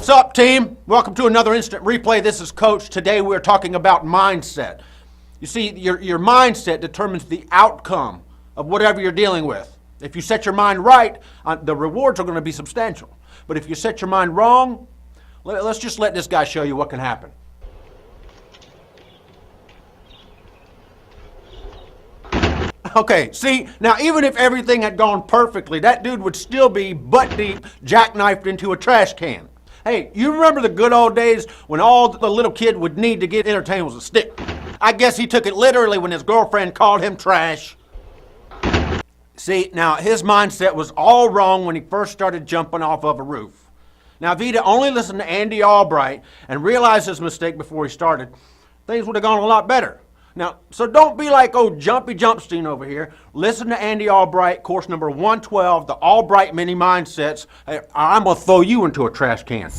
What's up, team? Welcome to another Instant Replay. This is Coach. Today we're talking about mindset. You see, your mindset determines the outcome of whatever you're dealing with. If you set your mind right, the rewards are going to be substantial. But if you set your mind wrong, let's just let this guy show you what can happen. Okay, see, now even if everything had gone perfectly, that dude would still be butt deep, jackknifed into a trash can. Hey, you remember the good old days when all the little kid would need to get entertained was a stick? I guess he took it literally when his girlfriend called him trash. See, now his mindset was all wrong when he first started jumping off of a roof. Now if he'd only listened to Andy Albright and realized his mistake before he started, things would have gone a lot better. Now, so don't be like old Jumpy Jumpstein over here. Listen to Andy Albright, course number 112, the Albright Mini Mindsets. Hey, I'm going to throw you into a trash can.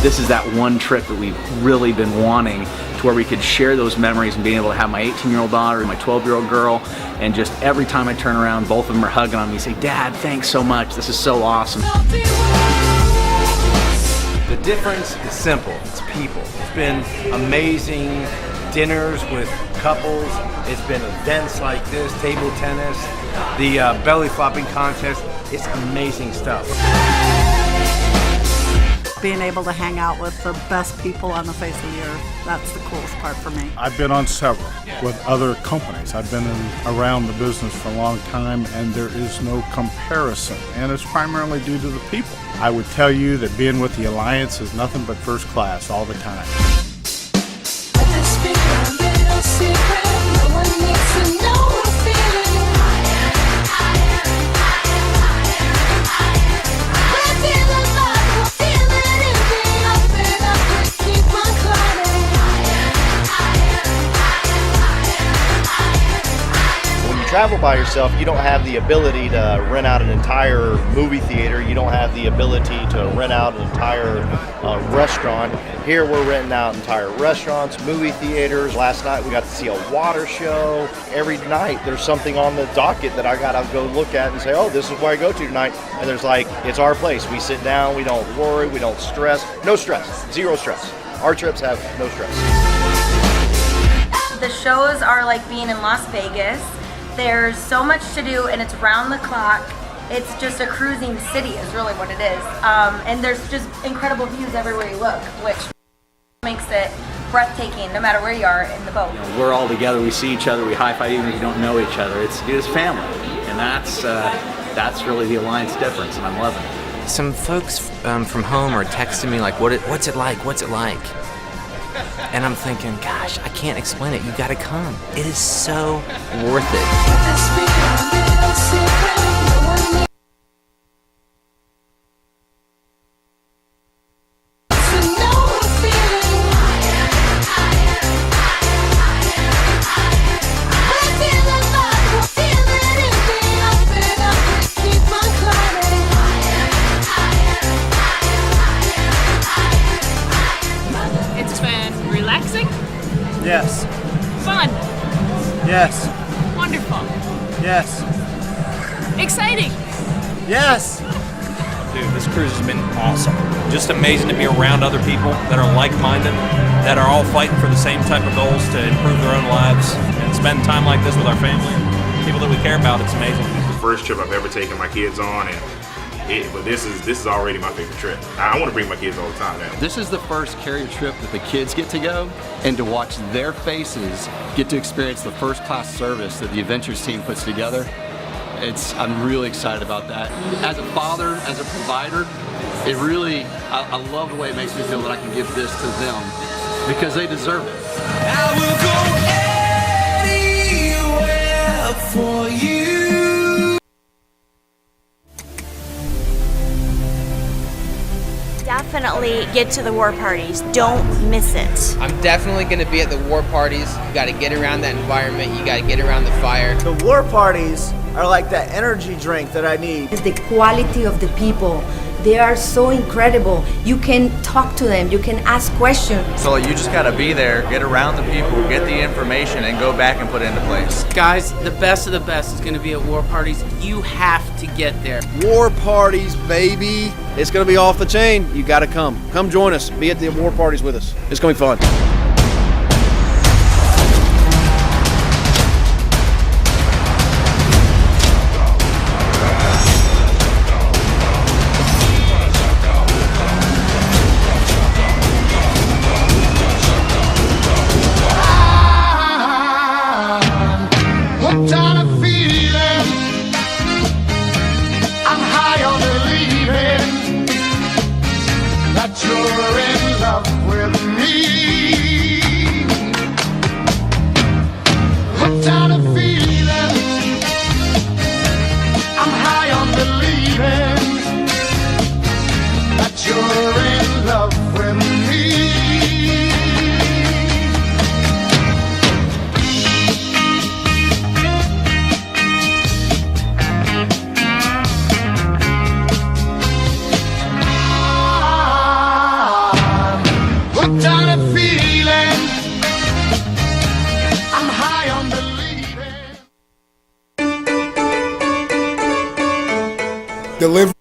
This is that one trip that we've really been wanting, to where we could share those memories and being able to have my 18-year-old daughter and my 12-year-old girl, and just every time I turn around, both of them are hugging on me, say, "Dad, thanks so much. This is so awesome." The difference is simple. It's people. It's been amazing dinners with couples. It's been events like this, table tennis, the belly flopping contest. It's amazing stuff. Being able to hang out with the best people on the face of the earth, that's the coolest part for me. I've been on several with other companies. I've been around the business for a long time, and there is no comparison, and it's primarily due to the people. I would tell you that being with the Alliance is nothing but first class all the time. Travel by yourself, you don't have the ability to rent out an entire movie theater. You don't have the ability to rent out an entire restaurant. Here we're renting out entire restaurants, movie theaters. Last night we got to see a water show. Every night there's something on the docket that I gotta go look at and say, oh, this is where I go to tonight. And there's like, it's our place. We sit down, we don't worry, we don't stress. No stress, zero stress. Our trips have no stress. shows are like being in Las Vegas. There's so much to do, and it's round the clock. It's just a cruising city is really what it is. And there's just incredible views everywhere you look, which makes it breathtaking no matter where you are in the boat. You know, we're all together, we see each other, we high-five even if we don't know each other. It is family, and that's really the Alliance difference, and I'm loving it. Some folks from home are texting me like, what's it like? What's it like? And I'm thinking, gosh, I can't explain it. You gotta come. It is so worth it. It's been relaxing, Yes. fun, Yes. wonderful, Yes. exciting. Yes. Dude, this cruise has been awesome. Just amazing to be around other people that are like-minded, that are all fighting for the same type of goals to improve their own lives, and spend time like this with our family, people that we care about. It's amazing. The first trip I've ever taken my kids on, but this is already my favorite trip. I want to bring my kids all the time now. This is the first carrier trip that the kids get to go, and to watch their faces get to experience the first class service that the Adventures team puts together. I'm really excited about that. As a father, as a provider, it really, I love the way it makes me feel that I can give this to them because they deserve it. I will go anywhere for you. Definitely get to the war parties. Don't miss it. I'm definitely going to be at the war parties. You got to get around that environment. You got to get around the fire. The war parties are like that energy drink that I need. The quality of the people. They are so incredible. You can talk to them. You can ask questions. So you just got to be there, get around the people, get the information, and go back and put it into place. Guys, the best of the best is going to be at war parties. You have to get there. War parties, baby. It's going to be off the chain. You got to come. Come join us. Be at the war parties with us. It's going to be fun. Deliver.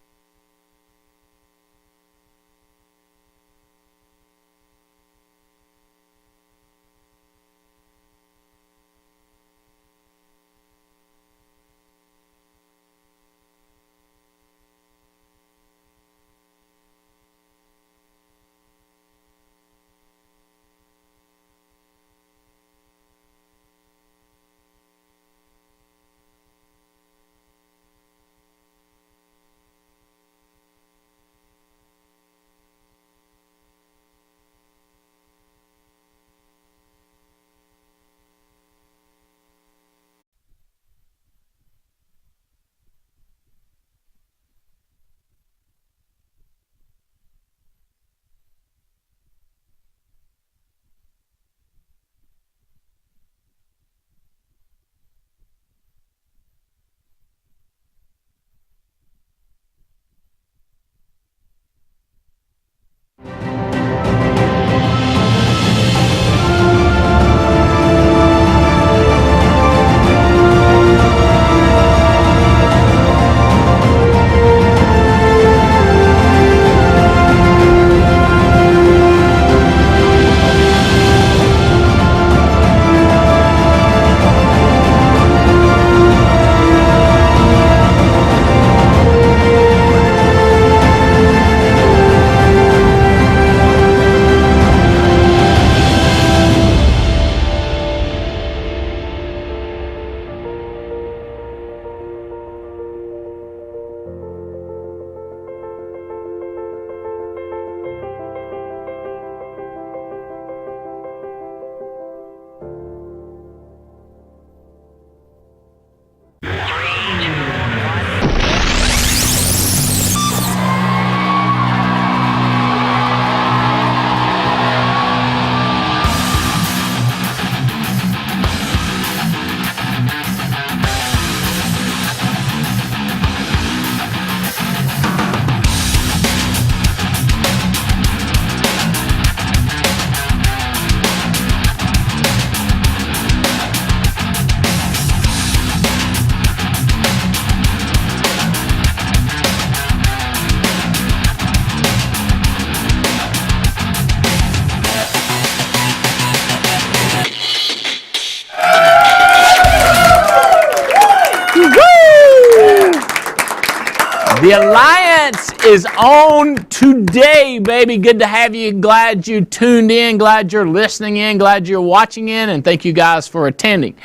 The Alliance is on today, baby. Good to have you. Glad you tuned in. Glad you're listening in. Glad you're watching in. And thank you guys for attending.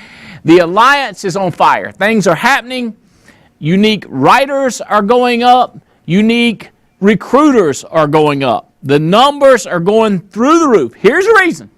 The Alliance is on fire. Things are happening. Unique writers are going up. Unique recruiters are going up. The numbers are going through the roof. Here's the reason.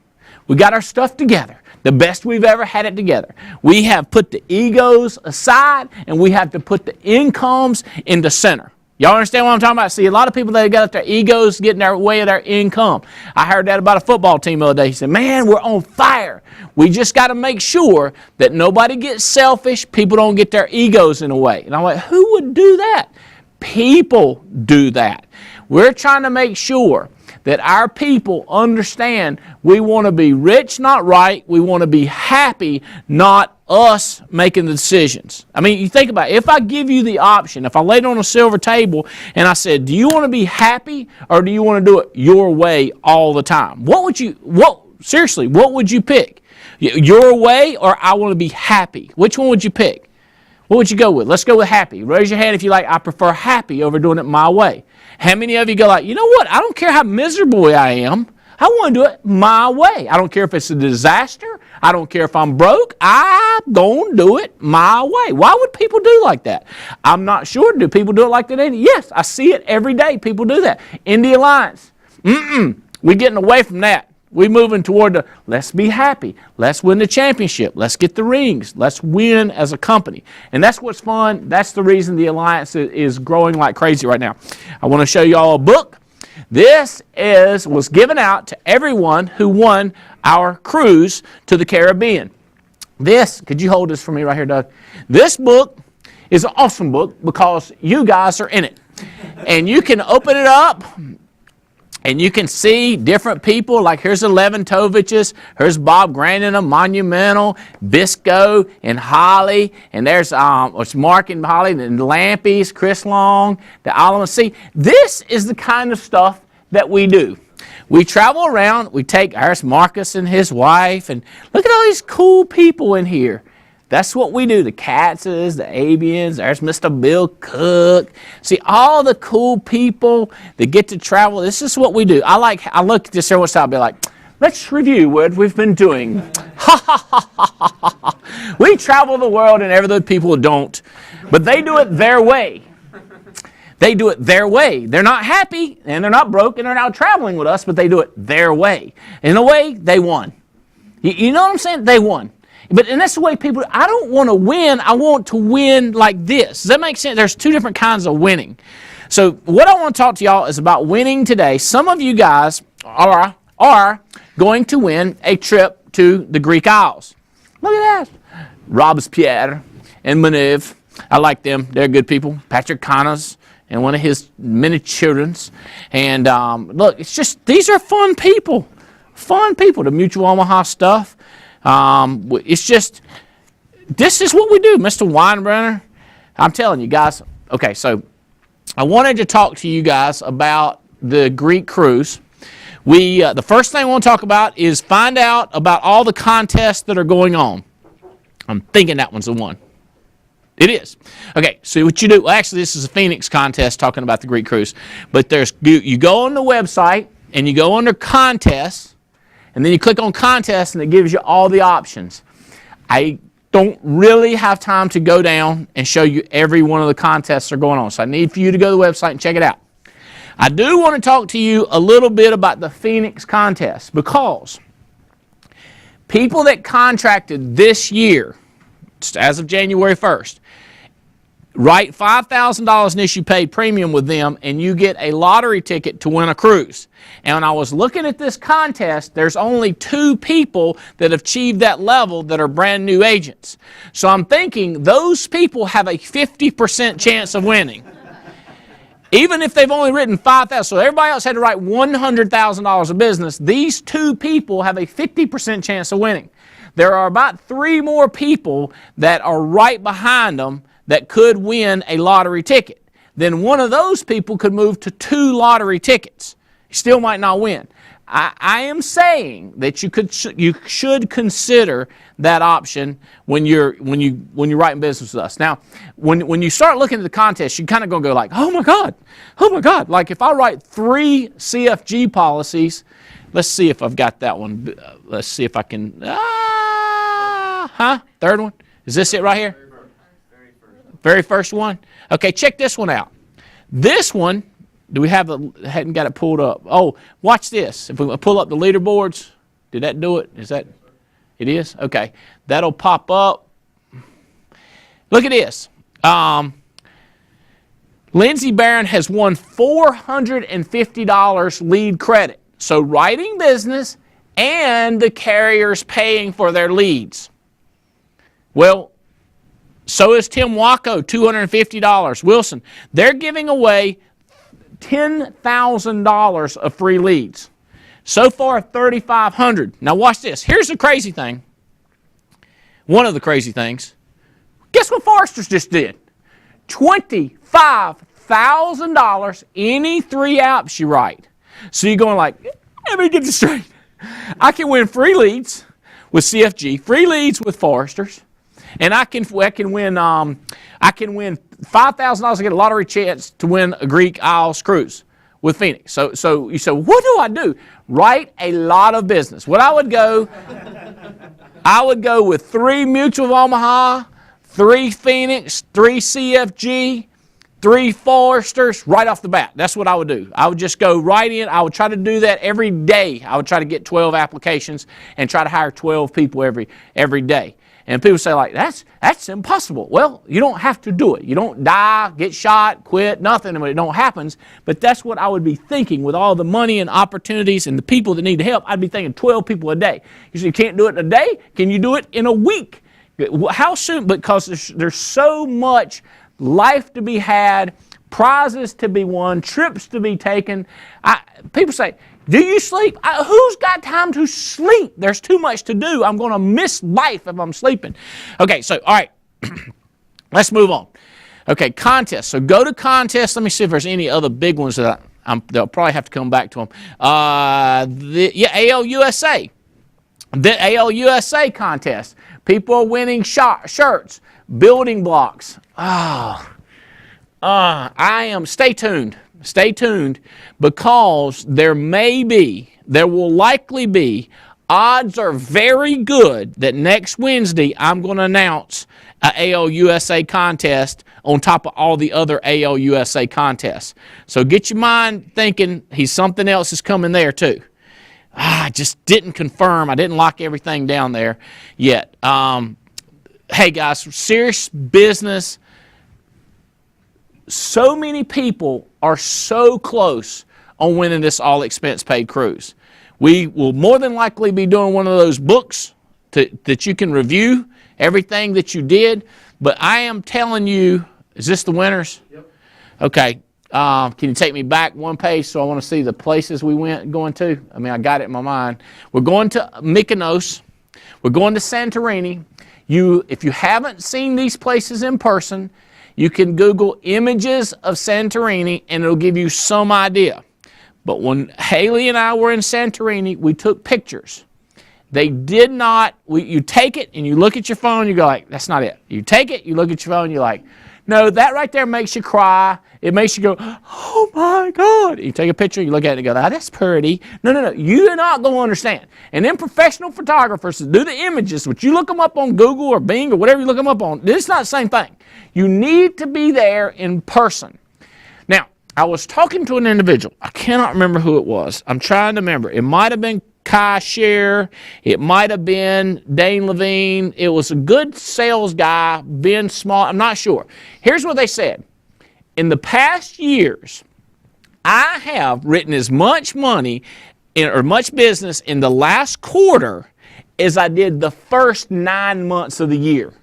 We got our stuff together. The best we've ever had it together. We have put the egos aside, and we have to put the incomes in the center. Y'all understand what I'm talking about? See, a lot of people that got their egos getting in their way of their income. I heard that about a football team the other day. He said, man, we're on fire. We just got to make sure that nobody gets selfish. People don't get their egos in the way. And I'm like, who would do that? People do that. We're trying to make sure that our people understand we want to be rich, not right. We want to be happy, not us making the decisions. I mean, you think about it. If I give you the option, if I laid it on a silver table and I said, do you want to be happy or do you want to do it your way all the time? Seriously, what would you pick? Your way or I want to be happy? Which one would you pick? What would you go with? Let's go with happy. Raise your hand if you like, I prefer happy over doing it my way. How many of you go like, you know what? I don't care how miserable I am. I want to do it my way. I don't care if it's a disaster. I don't care if I'm broke. I'm going to do it my way. Why would people do like that? I'm not sure. Do people do it like that? Yes, I see it every day. People do that. In the Alliance, we're getting away from that. We're moving toward the, let's be happy. Let's win the championship. Let's get the rings. Let's win as a company. And that's what's fun. That's the reason the Alliance is growing like crazy right now. I want to show you all a book. This was given out to everyone who won our cruise to the Caribbean. Could you hold this for me right here, Doug? This book is an awesome book because you guys are in it. And you can open it up. And you can see different people, like here's 11 Toviches, here's Bob Grandin of Monumental, Bisco and Holly, and there's Mark and Holly, and Lampies, Chris Long, the Island Sea. This is the kind of stuff that we do. We travel around, there's Marcus and his wife, and look at all these cool people in here. That's what we do. The Katzes, the Abians, there's Mr. Bill Cook. See, all the cool people that get to travel, this is what we do. I look at this every once in a while and be like, let's review what we've been doing. Ha ha ha ha ha ha. We travel the world and every other people don't, but they do it their way. They do it their way. They're not happy and they're not broke and they're not traveling with us, but they do it their way. In a way, they won. You know what I'm saying? They won. And that's the way people, I don't want to win, I want to win like this. Does that make sense? There's two different kinds of winning. So what I want to talk to y'all is about winning today. Some of you guys are going to win a trip to the Greek Isles. Look at that. Robespierre and Manev. I like them. They're good people. Patrick Canas and one of his many children's. And look, it's just, these are fun people. Fun people. The Mutual Omaha stuff. It's just, this is what we do, Mr. Weinbrenner. I'm telling you guys. Okay, so I wanted to talk to you guys about the Greek cruise. The first thing I want to talk about is find out about all the contests that are going on. I'm thinking that one's the one. It is. Okay, so what you do, well, actually this is a Phoenix contest talking about the Greek cruise. But you go on the website and you go under contests. And then you click on contest and it gives you all the options. I don't really have time to go down and show you every one of the contests that are going on. So I need for you to go to the website and check it out. I do want to talk to you a little bit about the Phoenix contest because people that contracted this year, as of January 1st, write $5,000 and issue paid premium with them and you get a lottery ticket to win a cruise. And when I was looking at this contest, there's only 2 people that have achieved that level that are brand new agents. So I'm thinking those people have a 50% chance of winning. Even if they've only written $5,000, so everybody else had to write $100,000 of business, these 2 people have a 50% chance of winning. There are about 3 more people that are right behind them that could win a lottery ticket. Then one of those people could move to 2 lottery tickets. He still might not win. I am saying that you should consider that option when you're writing business with us. Now, when you start looking at the contest, you kind of gonna go like, oh my God! Like if I write 3 CFG policies, let's see if I've got that one. Let's see if I can. Third one. Is this it right here? Very first one. Okay, check this one out. This one. Do we have hadn't got it pulled up? Oh, watch this. If we pull up the leaderboards, did that do it? Is that, it is? Okay. That'll pop up. Look at this. Lindsey Barron has won $450 lead credit. So writing business and the carriers paying for their leads. Well, so is Tim Waco, $250. Wilson, they're giving away $10,000 of free leads. So far, 3,500. Now watch this. Here's the crazy thing. One of the crazy things. Guess what Forrester's just did? $25,000 any 3 apps you write. So you're going like, let me get this straight. I can win free leads with CFG, free leads with Forrester's, and I can win $5,000 to get a lottery chance to win a Greek Isles cruise with Phoenix. So you say, what do I do? Write a lot of business. What I would go with 3 Mutual of Omaha, 3 Phoenix, 3 CFG, 3 Forresters right off the bat. That's what I would do. I would just go right in. I would try to do that every day. I would try to get 12 applications and try to hire 12 people every day. And people say like, that's impossible. Well, you don't have to do it. You don't die, get shot, quit, nothing, when it don't happens. But that's what I would be thinking with all the money and opportunities and the people that need help. I'd be thinking 12 people a day. You say you can't do it in a day? Can you do it in a week? How soon? Because there's so much life to be had, prizes to be won, trips to be taken. People say, do you sleep? Who's got time to sleep? There's too much to do. I'm going to miss life if I'm sleeping. Okay, so, all right. Let's move on. Okay, contests. So go to contests. Let me see if there's any other big ones that they'll probably have to come back to them. ALUSA. The ALUSA contest. People are winning shirts, building blocks. Stay tuned. Stay tuned, because there will likely be, odds are very good that next Wednesday I'm going to announce an ALUSA contest on top of all the other ALUSA contests. So get your mind thinking something else is coming there too. I just didn't confirm. I didn't lock everything down there yet. Hey guys, serious business. So many people are so close on winning this all-expense-paid cruise. We will more than likely be doing one of those books that you can review everything that you did. But I am telling you, is this the winners? Yep. Okay. Can you take me back one page so I want to see the places we going to? I mean, I got it in my mind. We're going to Mykonos. We're going to Santorini. If you haven't seen these places in person, you can Google images of Santorini and it'll give you some idea. But when Haley and I were in Santorini, we took pictures. They did not, you take it and you look at your phone, you go like, that's not it. You take it, you look at your phone, you're like, no, that right there makes you cry. It makes you go, oh my God. You take a picture, you look at it and go, oh, that's pretty. No, you're not going to understand. And then professional photographers do the images, but you look them up on Google or Bing or whatever you look them up on, it's not the same thing. You need to be there in person. Now, I was talking to an individual. I cannot remember who it was. I'm trying to remember. It might have been Kai Scher. It might have been Dane Levine. It was a good sales guy, Ben Small. I'm not sure. Here's what they said. In the past years, I have written as much money or much business in the last quarter as I did the first 9 months of the year.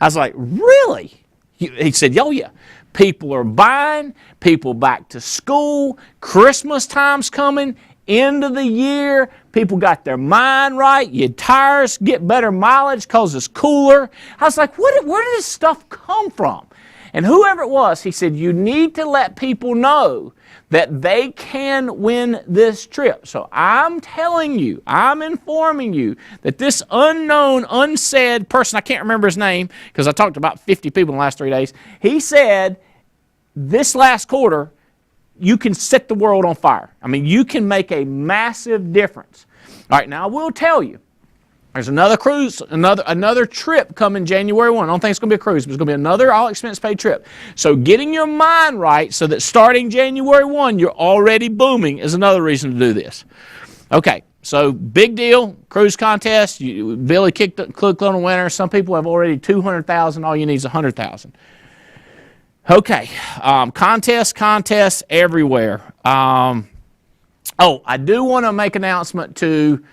I was like, really? He said, oh yeah. People are buying, people back to school, Christmas time's coming, end of the year, people got their mind right, your tires get better mileage because it's cooler. I was like, where did this stuff come from? And whoever it was, he said, you need to let people know that they can win this trip. So I'm telling you, I'm informing you that this unknown, unsaid person, I can't remember his name because I talked to about 50 people in the last 3 days, he said this last quarter, you can set the world on fire. I mean, you can make a massive difference. All right, now I will tell you, there's another cruise, another trip coming January 1. I don't think it's going to be a cruise, but it's going to be another all-expense-paid trip. So getting your mind right so that starting January 1, you're already booming is another reason to do this. Okay, so big deal, cruise contest. Billy clicked on the winner. Some people have already 200,000. All you need is 100,000. Okay, contests everywhere. Oh, I do want to make an announcement to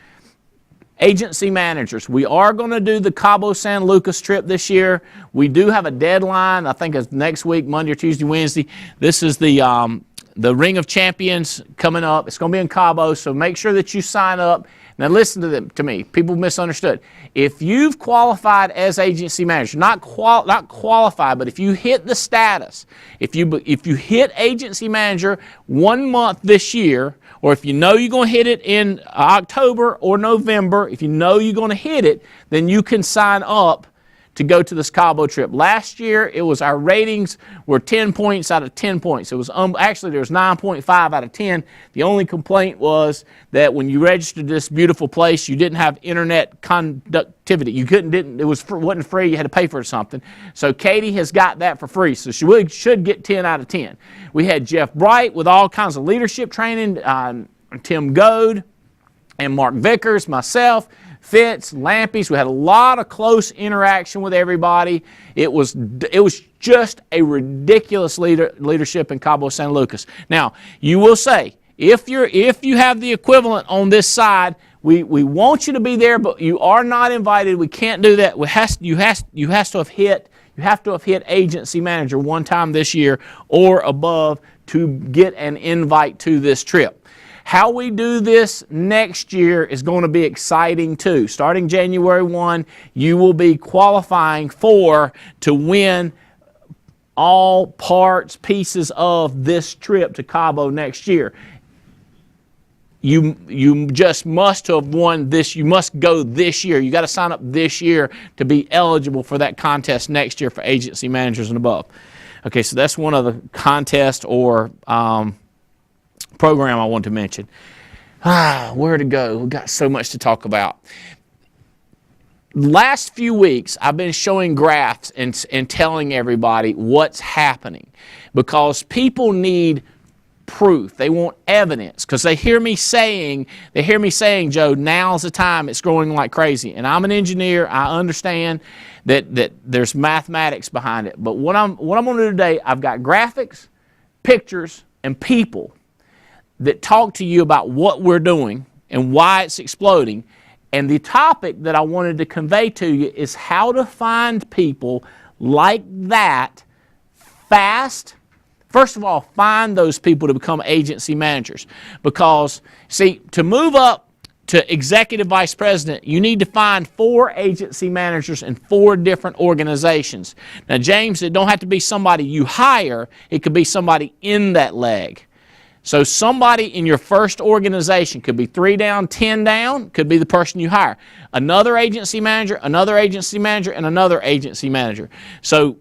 agency managers. We are going to do the Cabo San Lucas trip this year. We do have a deadline. I think it's next week, Monday or Tuesday, Wednesday. This is the Ring of Champions coming up. It's going to be in Cabo, so make sure that you sign up. Now listen to me. People misunderstood. If you've qualified as agency manager, not qualified, but if you hit the status, if you hit agency manager 1 month this year, or if you know you're going to hit it in October or November, if you know you're going to hit it, then you can sign up to go to this Cabo trip. Last year, our ratings were 10 points out of 10 points. It was actually there was 9.5 out of 10. The only complaint was that when you registered this beautiful place, you didn't have internet conductivity. It wasn't free. You had to pay for something. So Katie has got that for free. So she really should get 10 out of 10. We had Jeff Bright with all kinds of leadership training, Tim Goad, and Mark Vickers, myself, Fitz, Lampies. We had a lot of close interaction with everybody. It was just a ridiculous leadership in Cabo San Lucas. Now, you will say, if you have the equivalent on this side, we want you to be there, but you are not invited. We can't do that. You have to have hit agency manager 1 time this year or above to get an invite to this trip. How we do this next year is going to be exciting too. Starting January 1, you will be qualifying to win all parts, pieces of this trip to Cabo next year. You just must have won this. You must go this year. You got to sign up this year to be eligible for that contest next year for agency managers and above. Okay, so that's one of the contest or program I want to mention. Where to go? We've got so much to talk about. Last few weeks, I've been showing graphs and telling everybody what's happening because people need proof. They want evidence because they hear me saying, Joe, now's the time. It's growing like crazy. And I'm an engineer. I understand that there's mathematics behind it. But what I'm going to do today, I've got graphics, pictures, and people that talk to you about what we're doing and why it's exploding. And the topic that I wanted to convey to you is how to find people like that fast. First of all, find those people to become agency managers. Because, see, to move up to executive vice president, you need to find 4 agency managers in 4 different organizations. Now, James, it don't have to be somebody you hire. It could be somebody in that leg. So somebody in your first organization could be 3 down, 10 down, could be the person you hire. Another agency manager, and another agency manager. So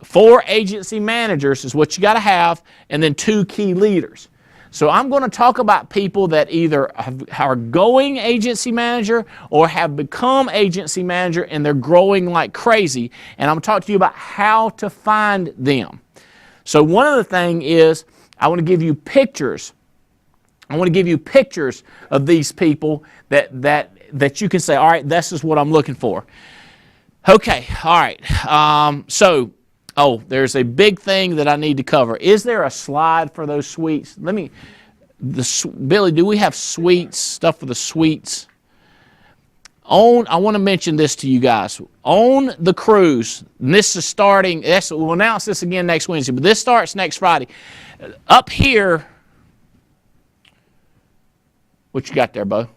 4 agency managers is what you got to have, and then 2 key leaders. So I'm going to talk about people that either are going agency manager or have become agency manager and they're growing like crazy. And I'm going to talk to you about how to find them. So one of the things is I want to give you pictures. I want to give you pictures of these people that you can say, all right, this is what I'm looking for. Okay, all right. There's a big thing that I need to cover. Is there a slide for those suites? Billy, do we have suites, stuff for the suites? I want to mention this to you guys. On the cruise, and this is starting, we'll announce this again next Wednesday, but this starts next Friday. Up here, what you got there, Bo?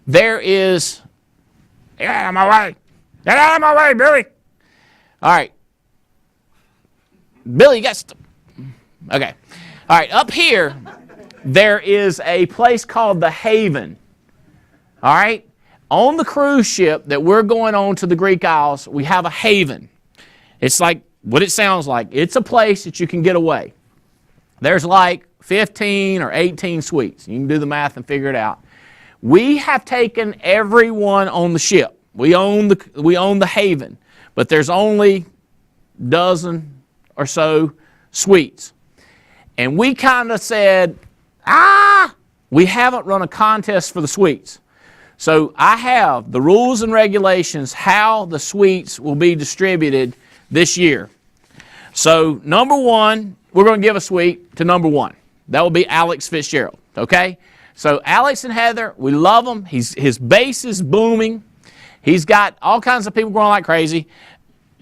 There is, get out of my way. Get out of my way, Billy. All right. Billy, you got okay. All right, up here, there is a place called the Haven. All right? On the cruise ship that we're going on to the Greek Isles, we have a haven. It's like what it sounds like. It's a place that you can get away. There's like 15 or 18 suites. You can do the math and figure it out. We have taken everyone on the ship. We own the haven, but there's only a dozen or so suites. And we kind of said, we haven't run a contest for the suites. So I have the rules and regulations how the suites will be distributed this year. So number one, we're going to give a suite to number one. That will be Alex Fitzgerald, okay? So Alex and Heather, we love him. His base is booming. He's got all kinds of people growing like crazy.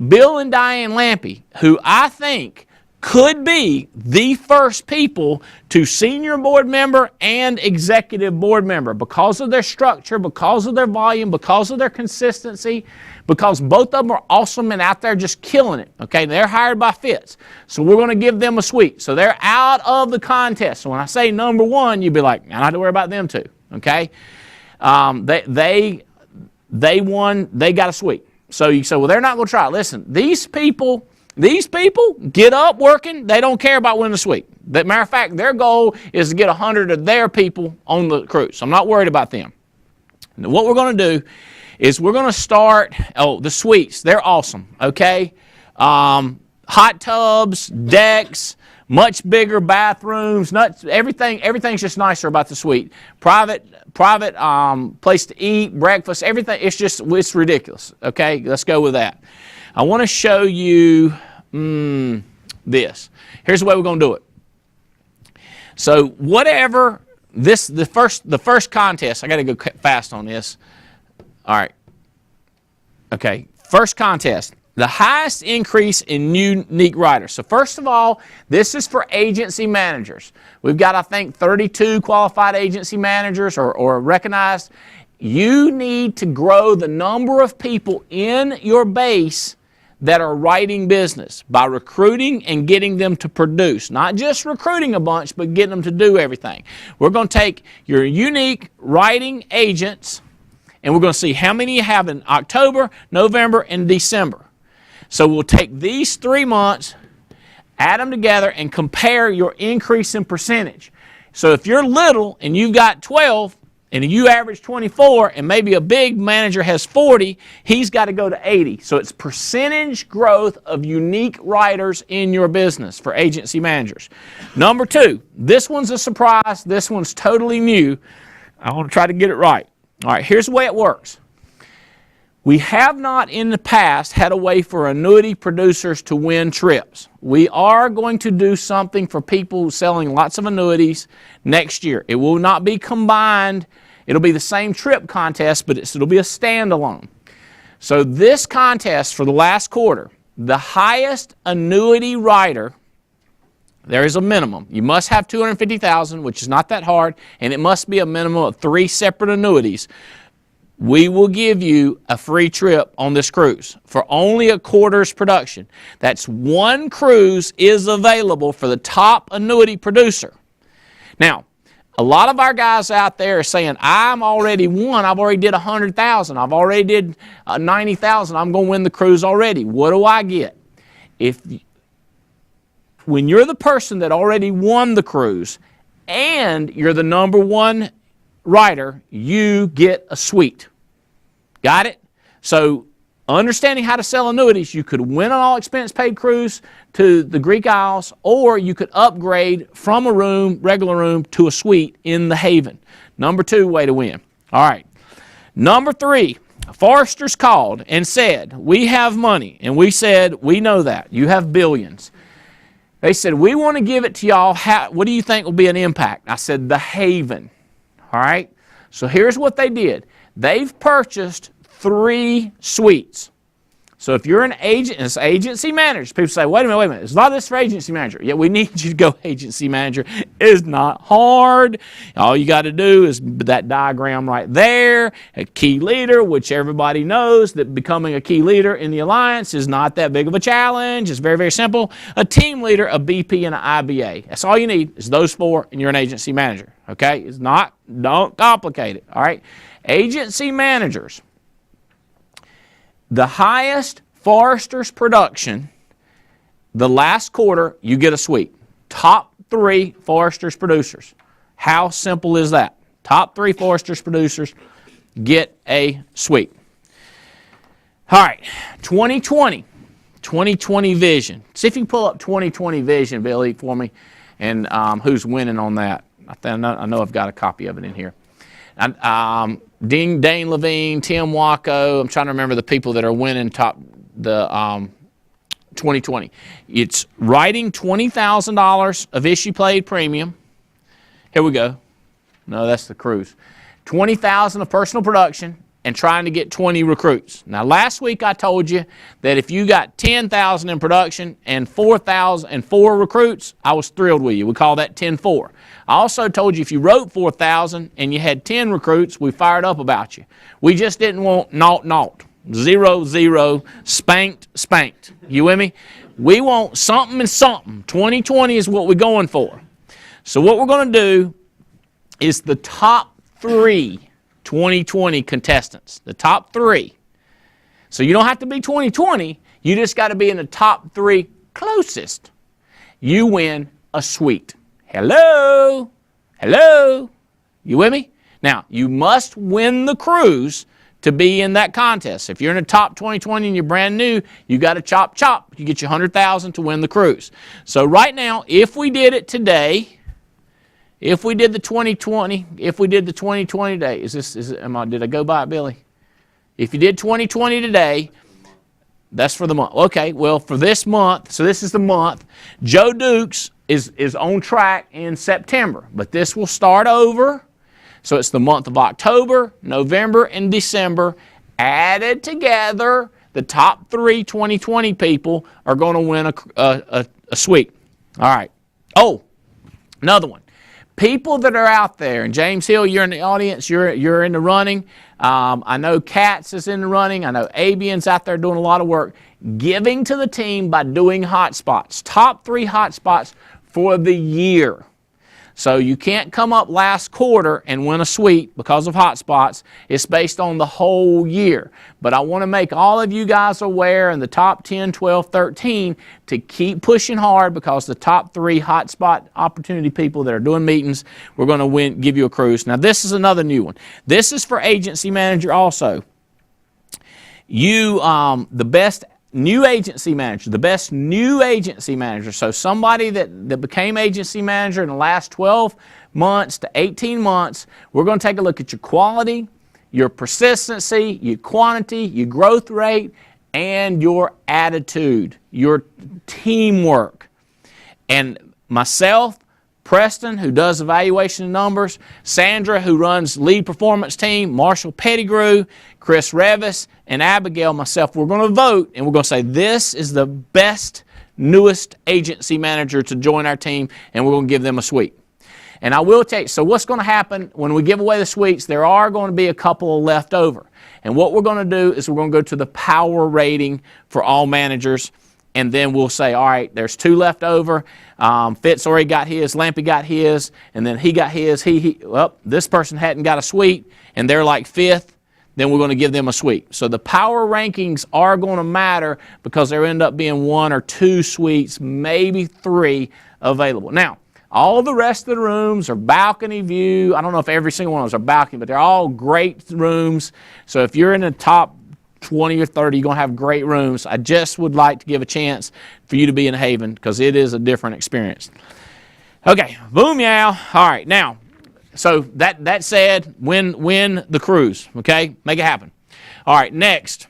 Bill and Diane Lampy, who I think could be the first people to senior board member and executive board member because of their structure, because of their volume, because of their consistency, because both of them are awesome and out there just killing it. Okay, they're hired by Fitz. So we're going to give them a suite. So they're out of the contest. So when I say number one, you'd be like, I don't have to worry about them too. Okay, they won. They got a suite. So you say, well, they're not going to try it. Listen, these people get up working. They don't care about winning the suite. Matter of fact, their goal is to get 100 of their people on the cruise. So I'm not worried about them. Now, what we're going to do is we're going to start, the suites. They're awesome, okay? Hot tubs, decks, much bigger bathrooms, everything's just nicer about the suite. Private place to eat, breakfast, everything. It's ridiculous, okay? Let's go with that. I want to show you this. Here's the way we're going to do it. So whatever the first contest, I got to go fast on this. All right. Okay. First contest, the highest increase in unique riders. So first of all, this is for agency managers. We've got, I think, 32 qualified agency managers or recognized. You need to grow the number of people in your base that are writing business by recruiting and getting them to produce. Not just recruiting a bunch, but getting them to do everything. We're going to take your unique writing agents, and we're going to see how many you have in October, November, and December. So we'll take these 3 months, add them together, and compare your increase in percentage. So if you're little and you've got 12, and you average 24, and maybe a big manager has 40, he's got to go to 80. So it's percentage growth of unique writers in your business for agency managers. Number two, this one's a surprise. This one's totally new. I want to try to get it right. All right, here's the way it works. We have not in the past had a way for annuity producers to win trips. We are going to do something for people selling lots of annuities next year. It will not be combined. It'll be the same trip contest, but it'll be a standalone. So this contest for the last quarter, the highest annuity writer, there is a minimum. You must have $250,000, which is not that hard, and it must be a minimum of 3 separate annuities. We will give you a free trip on this cruise for only a quarter's production. That's 1 cruise is available for the top annuity producer. Now, a lot of our guys out there are saying, I'm already won. I've already did 100,000. I've already did 90,000. I'm going to win the cruise already. What do I get? When you're the person that already won the cruise and you're the number 1 writer, you get a suite. Got it? So understanding how to sell annuities, you could win an all-expense paid cruise to the Greek Isles, or you could upgrade from a room, regular room, to a suite in the Haven. Number 2 way to win. All right. Number 3, Forrester's called and said, we have money. And we said, we know that. You have billions. They said, we want to give it to y'all. What do you think will be an impact? I said, the Haven. All right? So here's what they did. They've purchased 3 suites. So if you're an agent, and it's agency manager, people say, wait a minute, it's not this for agency manager. Yeah, we need you to go agency manager. It's not hard. All you got to do is that diagram right there, a key leader, which everybody knows that becoming a key leader in the Alliance is not that big of a challenge. It's very, very simple. A team leader, a BP, and an IBA. That's all you need is those 4, and you're an agency manager. Okay? It's not, don't complicate it. All right? Agency managers. The highest Forrester's production, the last quarter, you get a suite. Top 3 Forrester's producers. How simple is that? Top 3 Forrester's producers get a suite. All right, 2020 vision. See if you can pull up 2020 vision, Billy, for me, and who's winning on that. I know I've got a copy of it in here. Dane Levine, Tim Wacko. I'm trying to remember the people that are winning the 2020. It's writing $20,000 of issue paid premium. Here we go. No, that's the cruise. $20,000 of personal production and trying to get 20 recruits. Now, last week I told you that if you got $10,000 in production and 4 recruits, I was thrilled with you. We call that 10-4. I also told you if you wrote 4,000 and you had 10 recruits, we fired up about you. We just didn't want naught. 0, spanked. You with me? We want something and something. 2020 is what we're going for. So what we're going to do is the top 3 2020 contestants. The top 3. So you don't have to be 2020. You just got to be in the top 3 closest. You win a suite. Hello? You with me? Now, you must win the cruise to be in that contest. If you're in the top 2020 and you're brand new, you got to chop. You get your $100,000 to win the cruise. So right now, if we did it today, if we did the 2020 day, did I go by it, Billy? If you did 2020 today, that's for the month. Okay, well, for this month, so this is the month, Joe Dukes is on track in September, but this will start over. So it's the month of October, November, and December. Added together, the top 3 2020 people are going to win a suite. All right. Oh, another one. People that are out there, and James Hill, you're in the audience, you're in the running. I know Katz is in the running. I know Abian's out there doing a lot of work. Giving to the team by doing hotspots. Top 3 hotspots for the year. So you can't come up last quarter and win a suite because of hotspots. It's based on the whole year. But I want to make all of you guys aware in the top 10, 12, 13 to keep pushing hard because the top 3 hotspot opportunity people that are doing meetings, we're going to give you a cruise. Now this is another new one. This is for agency manager also. The best new agency manager, the best new agency manager, so somebody that became agency manager in the last 12 months to 18 months, we're going to take a look at your quality, your persistency, your quantity, your growth rate, and your attitude, your teamwork. And myself, Preston, who does evaluation of numbers, Sandra, who runs lead performance team, Marshall Pettigrew, Chris Revis, and Abigail, myself, we're going to vote and we're going to say this is the best, newest agency manager to join our team, and we're going to give them a suite. And I will tell you, so what's going to happen when we give away the suites, there are going to be a couple left over. And what we're going to do is we're going to go to the power rating for all managers, and then we'll say, all right, there's 2 left over. Fitz already got his, Lampy got his, and then he got his. Well, this person hadn't got a suite, and they're like 5th. Then we're going to give them a suite. So the power rankings are going to matter because there end up being 1 or 2 suites, maybe 3 available. Now, all the rest of the rooms are balcony view. I don't know if every single one of those are balcony, but they're all great rooms. So if you're in the top 20 or 30, you're going to have great rooms. I just would like to give a chance for you to be in Haven because it is a different experience. Okay, boom, yow. All right, now, so that said, win the cruise, okay? Make it happen. All right, next.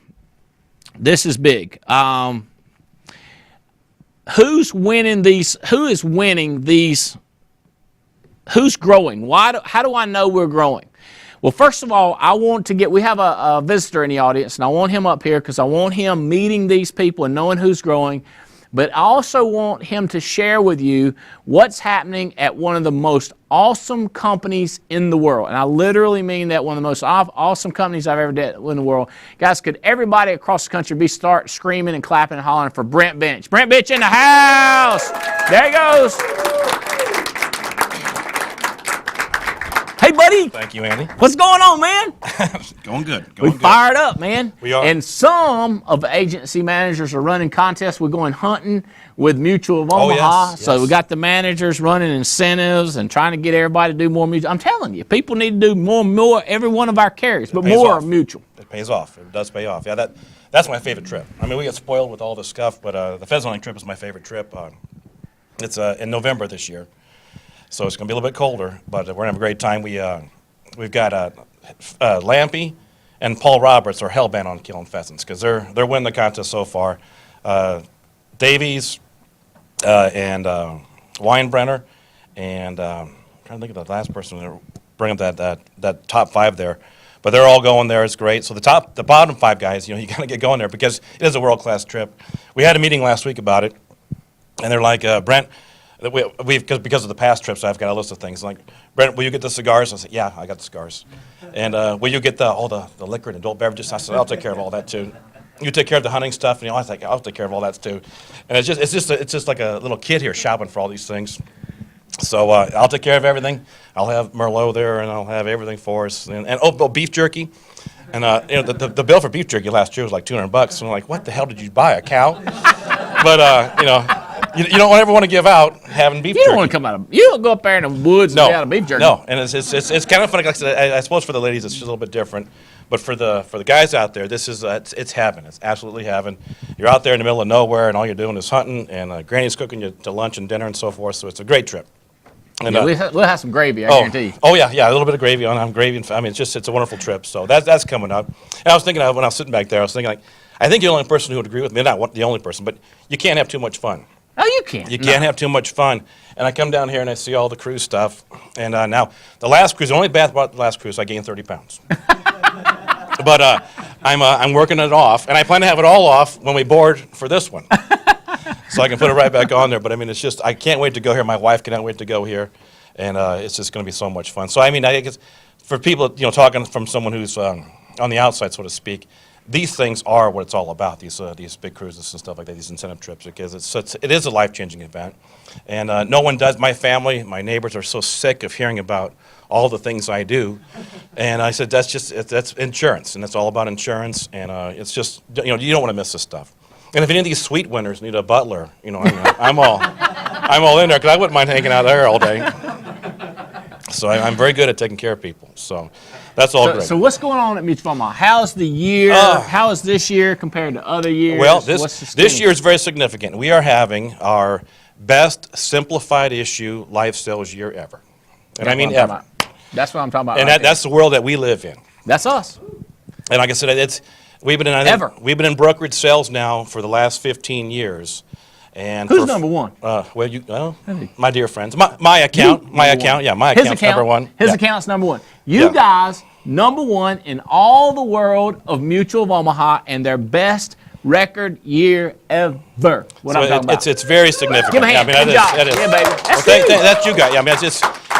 This is big. Who's winning these? Who is winning these? Who's growing? How do I know we're growing? Well, first of all, I want to we have a visitor in the audience, and I want him up here because I want him meeting these people and knowing who's growing. But I also want him to share with you what's happening at one of the most awesome companies in the world. And I literally mean that, one of the most awesome companies I've ever did in the world. Guys, could everybody across the country start screaming and clapping and hollering for Brent Bench? Brent Bench in the house! There he goes. Hey, buddy. Thank you, Andy. What's going on, man? Going good. We fired up, man. We are. And some of the agency managers are running contests. We're going hunting with Mutual of Omaha. Yes, So yes. we got the managers running incentives and trying to get everybody to do more Mutual. I'm telling you, people need to do more every one of our carriers, but pays more off. Mutual. It pays off. It does pay off. Yeah, that's my favorite trip. I mean, we get spoiled with all this stuff, but the Fez hunting trip is my favorite trip. It's in November this year, so it's going to be a little bit colder, but we're going to have a great time. We've got Lampy and Paul Roberts are hell-bent on killing pheasants because they're winning the contest so far. Davies and Weinbrenner and I'm trying to think of the last person to bring up that top 5 there. But they're all going there. It's great. So the bottom 5 guys, you got to get going there because it is a world-class trip. We had a meeting last week about it, and they're like, Brent, because of the past trips, I've got a list of things. Like, Brent, will you get the cigars? I said, yeah, I got the cigars. And will you get all the liquor and adult beverages? I said, I'll take care of all that too. You take care of the hunting stuff, and I was like, I'll take care of all that too. And it's just like a little kid here shopping for all these things. So I'll take care of everything. I'll have Merlot there, and I'll have everything for us. And beef jerky. And the bill for beef jerky last year was like $200. And I'm like, what the hell did you buy, a cow? But you don't ever want to give out having beef jerky. You don't want to come out of. You don't go up there in the woods and get out of beef jerky. No, and it's kind of funny. Like I said, I suppose for the ladies it's just a little bit different, but for the guys out there, this is it's heaven. It's absolutely heaven. You're out there in the middle of nowhere, and all you're doing is hunting, and Granny's cooking you to lunch and dinner and so forth. So it's a great trip. And, we'll have some gravy, I guarantee you. Oh yeah, a little bit of gravy on gravy. I mean, it's a wonderful trip. So that's coming up. And I was thinking when I was sitting back there, I was thinking like, I think you're the only person who would agree with me. Not the only person, but you can't have too much fun. Oh, you can't. You can't have too much fun. And I come down here and I see all the cruise stuff. And now, the last cruise, the only bad about the last cruise, I gained 30 pounds. But I'm working it off. And I plan to have it all off when we board for this one. So I can put it right back on there. But I mean, it's just, I can't wait to go here. My wife cannot wait to go here. And it's just going to be so much fun. So, I mean, I guess for people, talking from someone who's on the outside, so to speak, these things are what it's all about, these big cruises and stuff like that, these incentive trips, because it is a life-changing event. And no one does. My family, my neighbors are so sick of hearing about all the things I do. And I said, that's insurance, and it's all about insurance. And it's just, you don't want to miss this stuff. And if any of these sweet winners need a butler, I'm all in there, because I wouldn't mind hanging out there all day. So I'm very good at taking care of people. So that's all great. So what's going on at Mutual Omaha? How's the year? How is this year compared to other years? Well, this year is very significant. We are having our best simplified issue life sales year ever. And I mean ever. That's what I'm talking about. And that's the world that we live in. That's us. And like I said, we've been in brokerage sales now for the last 15 years. And who's number one? My dear friends, my account, account's number one. His account's number one. You guys, number one in all the world of Mutual of Omaha, and their best record year ever. What I'm talking about. It's very significant. Give him a hand. That is. Yeah, baby. That's you guys. I mean,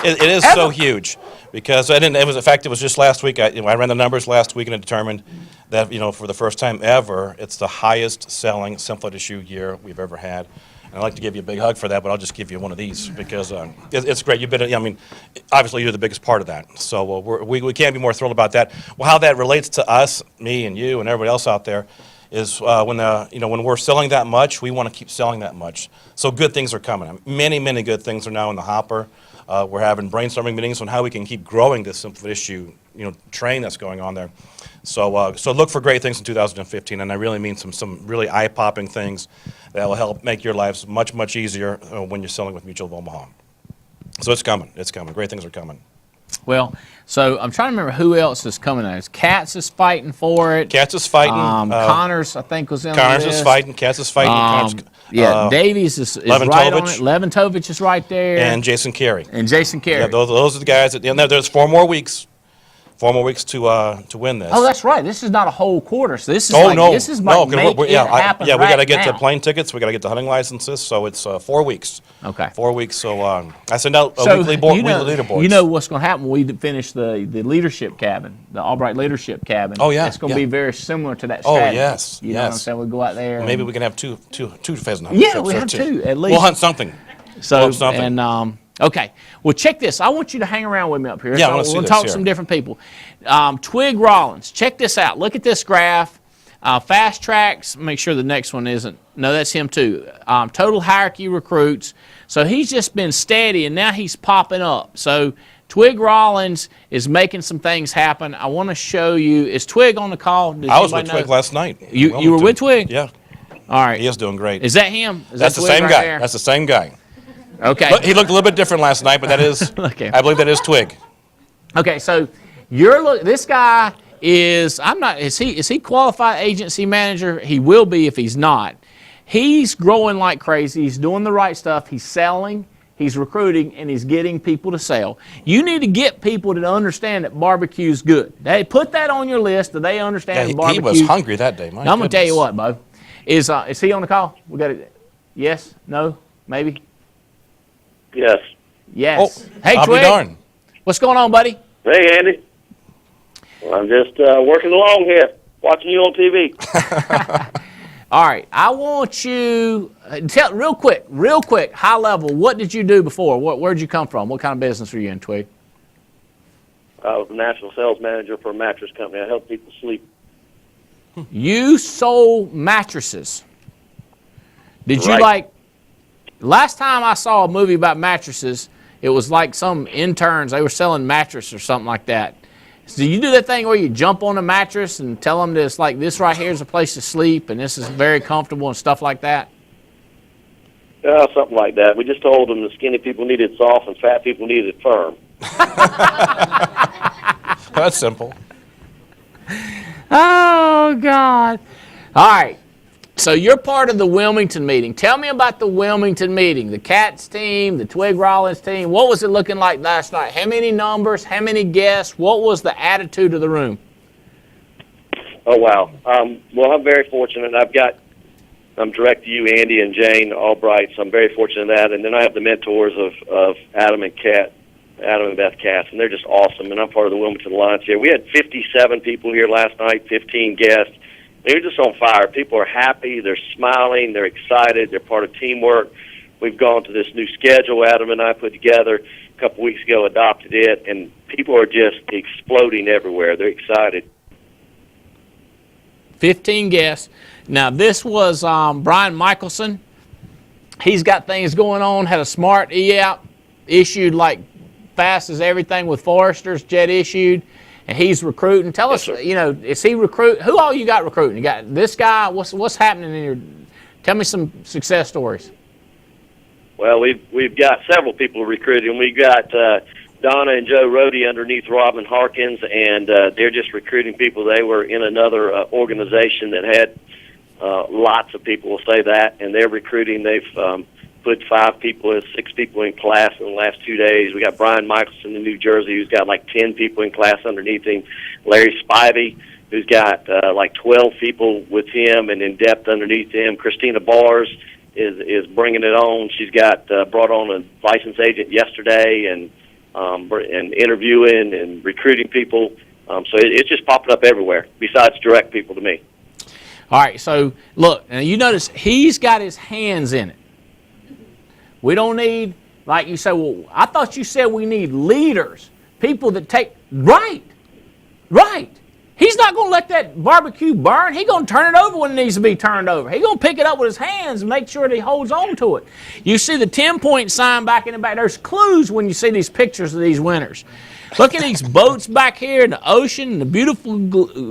it is so huge because it was just last week. I ran the numbers last week and it determined that for the first time ever, it's the highest selling simple issue year we've ever had. And I'd like to give you a big hug for that, but I'll just give you one of these because it's great. You've been, obviously you're the biggest part of that. So we can't be more thrilled about that. Well, how that relates to us, me and you and everybody else out there, is when we're selling that much, we want to keep selling that much. So good things are coming. Many, many good things are now in the hopper. We're having brainstorming meetings on how we can keep growing this simple issue, train that's going on there. So look for great things in 2015, and I really mean some really eye-popping things that will help make your lives much, much easier when you're selling with Mutual of Omaha. So it's coming. It's coming. Great things are coming. Well, so I'm trying to remember who else is coming out. Katz is fighting for it. Katz is fighting. Connors, I think, was in Connors the list. is fighting. Katz is fighting. Davies is right on it. Leventovich is right there. And Jason Carey. Yeah, those are the guys. There's 4 more weeks. 4 more weeks to win this. Oh, that's right. This is not a whole quarter. So this is this is no, make it happen we got to get now. the plane tickets. We got to get the hunting licenses. So it's 4 weeks. Okay. 4 weeks. So I send out a So weekly leaderboard. you know what's going to happen when we finish the leadership cabin, the Albright leadership cabin. Oh, yeah, It's going to be very similar to that Oh, strategy. yes, You know what I'm yes. saying? We'll go out there. Maybe and- we can have two pheasant hunting Yeah, trips we there, have too. two at least. We'll hunt something. So We'll hunt something. and okay, well check this. I want you to hang around with me up here. Yeah, I So wanna see we'll this talk to here. some different people. Twig Rollins, check this out. Look at this graph. Fast Tracks. Make sure the next one isn't. No, that's him too. Total Hierarchy Recruits. So he's just been steady, and now he's popping up. So Twig Rollins is making some things happen. I want to show you. Is Twig on the call? Does I was with anybody Twig know? last night. You were with Twig? Yeah. All right. He is doing great. Is that him? Is That's that the Twig same right guy. there? That's the same guy. Okay. He looked a little bit different last night, but that is, Okay. I believe that is Twig. Okay, so this guy is is he qualified agency manager? He will be if he's not. He's growing like crazy. He's doing the right stuff. He's selling, he's recruiting, and he's getting people to sell. You need to get people to understand that barbecue's good. They put that on your list. Do they understand Yeah, barbecue? he was hungry that day. My Now, I'm gonna tell you goodness. what, Bo. Is he on the call? We got it. Yes? No? Maybe? Yes. Yes. Oh, Hey, I'll be Twig. darned. What's going on, buddy? Hey, Andy. Well, I'm just working along here, watching you on TV. All right, I want you tell real quick, high level. What did you do before? Where'd you come from? What kind of business were you in, Twig? I was the national sales manager for a mattress company. I help people sleep. You sold mattresses. Did you Right. last time I saw a movie about mattresses, it was like some interns, they were selling mattress or something like that. So you do that thing where you jump on a mattress and tell them that it's like this right here is a place to sleep and this is very comfortable and stuff like that? Something like that. We just told them the skinny people needed soft and fat people needed firm. That's simple. Oh, God. All right. So you're part of the Wilmington meeting. Tell me about the Wilmington meeting, the Cats team, the Twig Rollins team. What was it looking like last night? How many numbers? How many guests? What was the attitude of the room? Oh, wow. Well, I'm very fortunate. I'm direct to you, Andy, and Jane Albright, so I'm very fortunate in that. And then I have the mentors of Adam and Beth Cass, and they're just awesome. And I'm part of the Wilmington Alliance here. We had 57 people here last night, 15 guests. They're just on fire. People are happy. They're smiling. They're excited. They're part of teamwork. We've gone to this new schedule Adam and I put together a couple weeks ago, adopted it, and people are just exploding everywhere. They're excited. 15 guests. Now, this was Brian Michelson. He's got things going on, had a smart e-app issued like fast as everything with Forrester's jet issued, and he's recruiting. Tell us, is he recruit? Who all you got recruiting? You got this guy. What's happening in your? Tell me some success stories. Well, we've got several people recruiting. We got Donna and Joe Rohde underneath Robin Harkins, and they're just recruiting people. They were in another organization that had lots of people, will say that, and they're recruiting. They've put 6 people in class in the last 2 days. We got Brian Michelson in New Jersey, who's got like 10 people in class underneath him. Larry Spivey, who's got like 12 people with him and in depth underneath him. Christina Bars is bringing it on. She's got brought on a licensed agent yesterday and interviewing and recruiting people. So it's just popping up everywhere, besides direct people to me. All right, so look, now you notice he's got his hands in it. We don't need, like you say, well, I thought you said we need leaders, people that take, right. He's not going to let that barbecue burn. He's going to turn it over when it needs to be turned over. He's going to pick it up with his hands and make sure that he holds on to it. You see the 10-point sign back in the back. There's clues when you see these pictures of these winners. Look at these boats back here in the ocean and the beautiful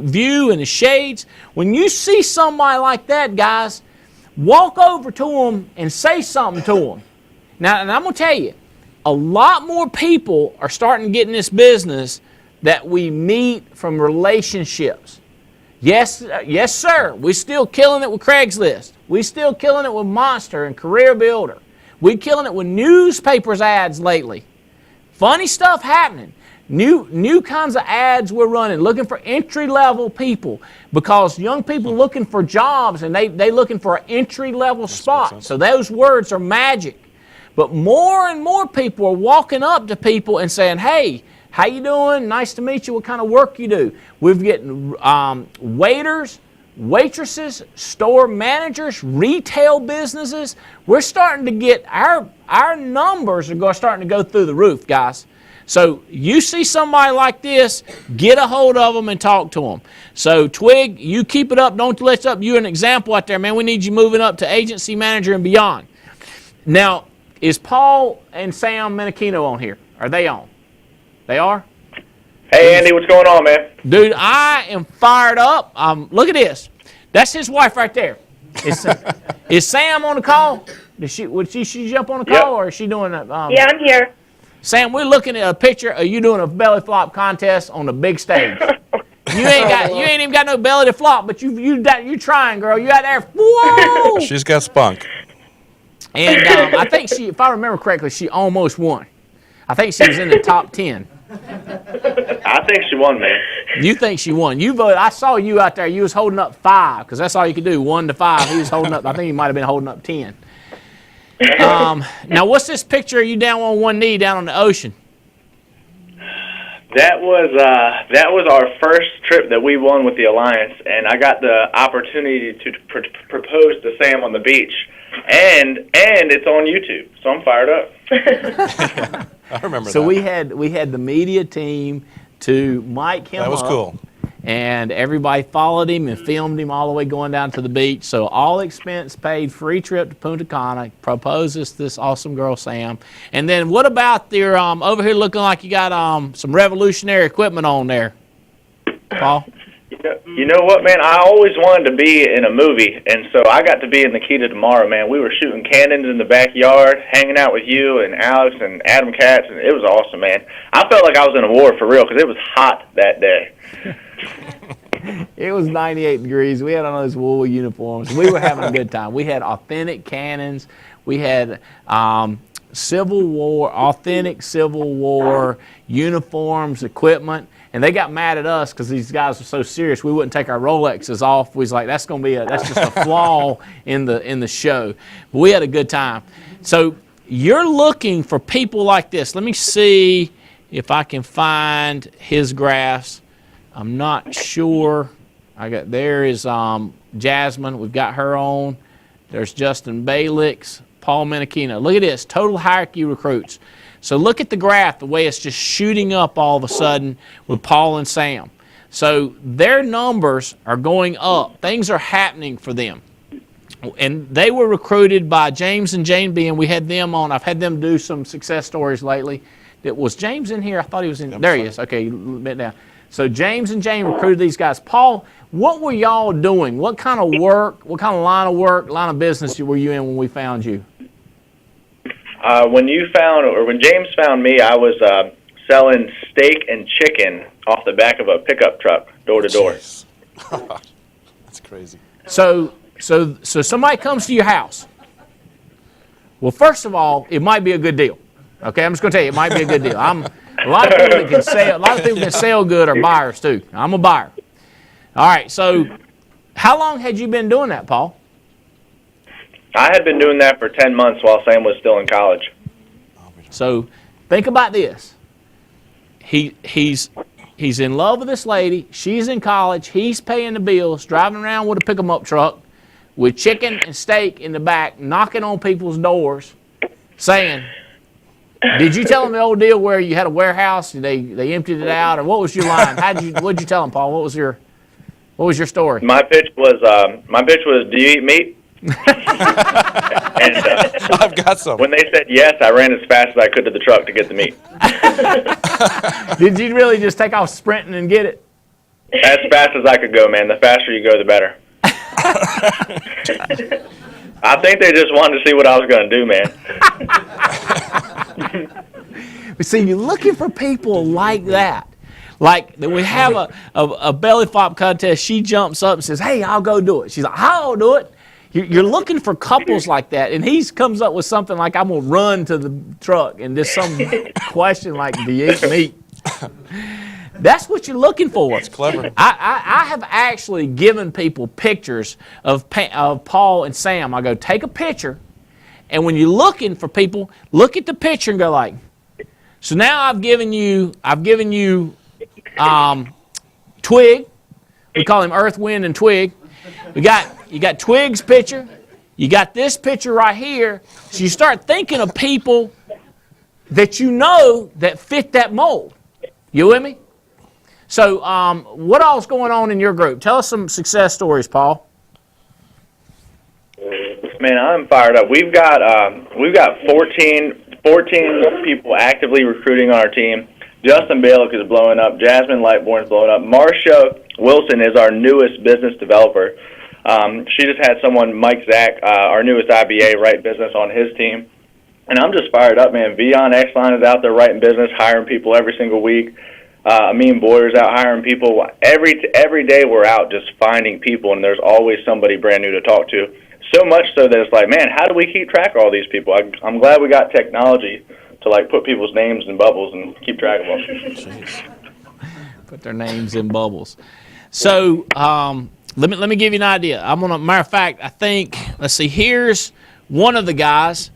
view and the shades. When you see somebody like that, guys, walk over to them and say something to them. Now, and I'm going to tell you, a lot more people are starting to get in this business that we meet from relationships. Yes, sir. We're still killing it with Craigslist. We're still killing it with Monster and Career Builder. We're killing it with newspapers ads lately. Funny stuff happening. New kinds of ads we're running, looking for entry-level people, because young people looking for jobs, and they looking for an entry-level spot. So those words are magic. But more and more people are walking up to people and saying, hey, how you doing? Nice to meet you. What kind of work you do? We're getting waiters, waitresses, store managers, retail businesses. We're starting to get, our numbers are starting to go through the roof, guys. So you see somebody like this, get a hold of them and talk to them. So Twig, you keep it up. Don't let up. You're an example out there, man. We need you moving up to agency manager and beyond. Now, is Paul and Sam Menachino on here? Are they on? They are? Hey, Andy, what's going on, man? Dude, I am fired up. Look at this. That's his wife right there. Is Sam on the call? Would she jump on the call, or is she doing that? Yeah, I'm here. Sam, we're looking at a picture of you doing a belly flop contest on the big stage. You ain't even got no belly to flop, but you trying, girl. You out there? Whoa! She's got spunk. And I think if I remember correctly, she almost won. I think she was in the top 10. I think she won, man. You think she won? You voted. I saw you out there. You was holding up 5, because that's all you could do, 1 to 5. He was holding up. I think he might have been holding up 10. Now, what's this picture of you down on one knee down on the ocean? That was our first trip that we won with the Alliance, and I got the opportunity to propose to Sam on the beach, and it's on YouTube, so I'm fired up. I remember that. So we had the media team to mic him up. That was cool. And everybody followed him and filmed him all the way going down to the beach. So all expense paid, free trip to Punta Cana, proposes this awesome girl, Sam. And then what about your, over here looking like you got some revolutionary equipment on there, Paul? You know what, man? I always wanted to be in a movie, and so I got to be in The Key to Tomorrow, man. We were shooting cannons in the backyard, hanging out with you and Alex and Adam Katz, and it was awesome, man. I felt like I was in a war for real, because it was hot that day. It was 98 degrees. We had on those wool uniforms. We were having a good time. We had authentic cannons. We had Civil War, authentic Civil War uniforms, equipment. And they got mad at us because these guys were so serious. We wouldn't take our Rolexes off. We was like, that's just a flaw in the show. But we had a good time. So you're looking for people like this. Let me see if I can find his graphs. I'm not sure. There is Jasmine. We've got her on. There's Justin Bailix, Paul Menachino. Look at this, total hierarchy recruits. So look at the graph, the way it's just shooting up all of a sudden with Paul and Sam. So their numbers are going up. Things are happening for them. And they were recruited by James and Jane B, and we had them on. I've had them do some success stories lately. Was James in here? I thought he was in. There he is. Okay, a little bit down. So James and Jane recruited these guys. Paul, what were y'all doing? What kind of work, what kind of line of work, line of business were you in when we found you? When James found me, I was selling steak and chicken off the back of a pickup truck, door to door. That's crazy. So somebody comes to your house. Well, first of all, it might be a good deal. Okay, I'm just going to tell you, it might be a good deal. A lot of people can sell good are buyers too. I'm a buyer. All right, so how long had you been doing that, Paul? I had been doing that for 10 months while Sam was still in college. So think about this. He's in love with this lady. She's in college. He's paying the bills, driving around with a pick-em-up truck with chicken and steak in the back, knocking on people's doors, saying, did you tell them the old deal where you had a warehouse and they emptied it out, or what was your line? What'd you tell them, Paul? What was your story? My pitch was, do you eat meat? And I've got some. When they said yes, I ran as fast as I could to the truck to get the meat. Did you really just take off sprinting and get it? As fast as I could go, man. The faster you go, the better. I think they just wanted to see what I was going to do, man. But see, you're looking for people like that. Like that we have a belly flop contest. She jumps up and says, hey, I'll go do it. She's like, I'll do it. You're looking for couples like that. And he comes up with something like, I'm going to run to the truck. And just some question like, do you eat meat? That's what you're looking for. That's clever. I have actually given people pictures of Paul and Sam. I go, take a picture, and when you're looking for people, look at the picture and go like, so now I've given you Twig. We call him Earth, Wind, and Twig. You got Twig's picture. You got this picture right here. So you start thinking of people that you know that fit that mold. You with me? So what all's going on in your group? Tell us some success stories, Paul. Man, I'm fired up. We've got 14 people actively recruiting on our team. Justin Balick is blowing up. Jasmine Lightbourne's blowing up. Marcia Wilson is our newest business developer. She just had someone, Mike Zach, our newest IBA, write business on his team. And I'm just fired up, man. Vion Exline is out there writing business, hiring people every single week. Amin Boyer's out hiring people. Every day we're out just finding people, and there's always somebody brand new to talk to. So much so that it's like, man, how do we keep track of all these people? I'm glad we got technology to like put people's names in bubbles and keep track of them. Jeez. Put their names in bubbles. So let me give you an idea. Matter of fact, I think, let's see, here's one of the guys,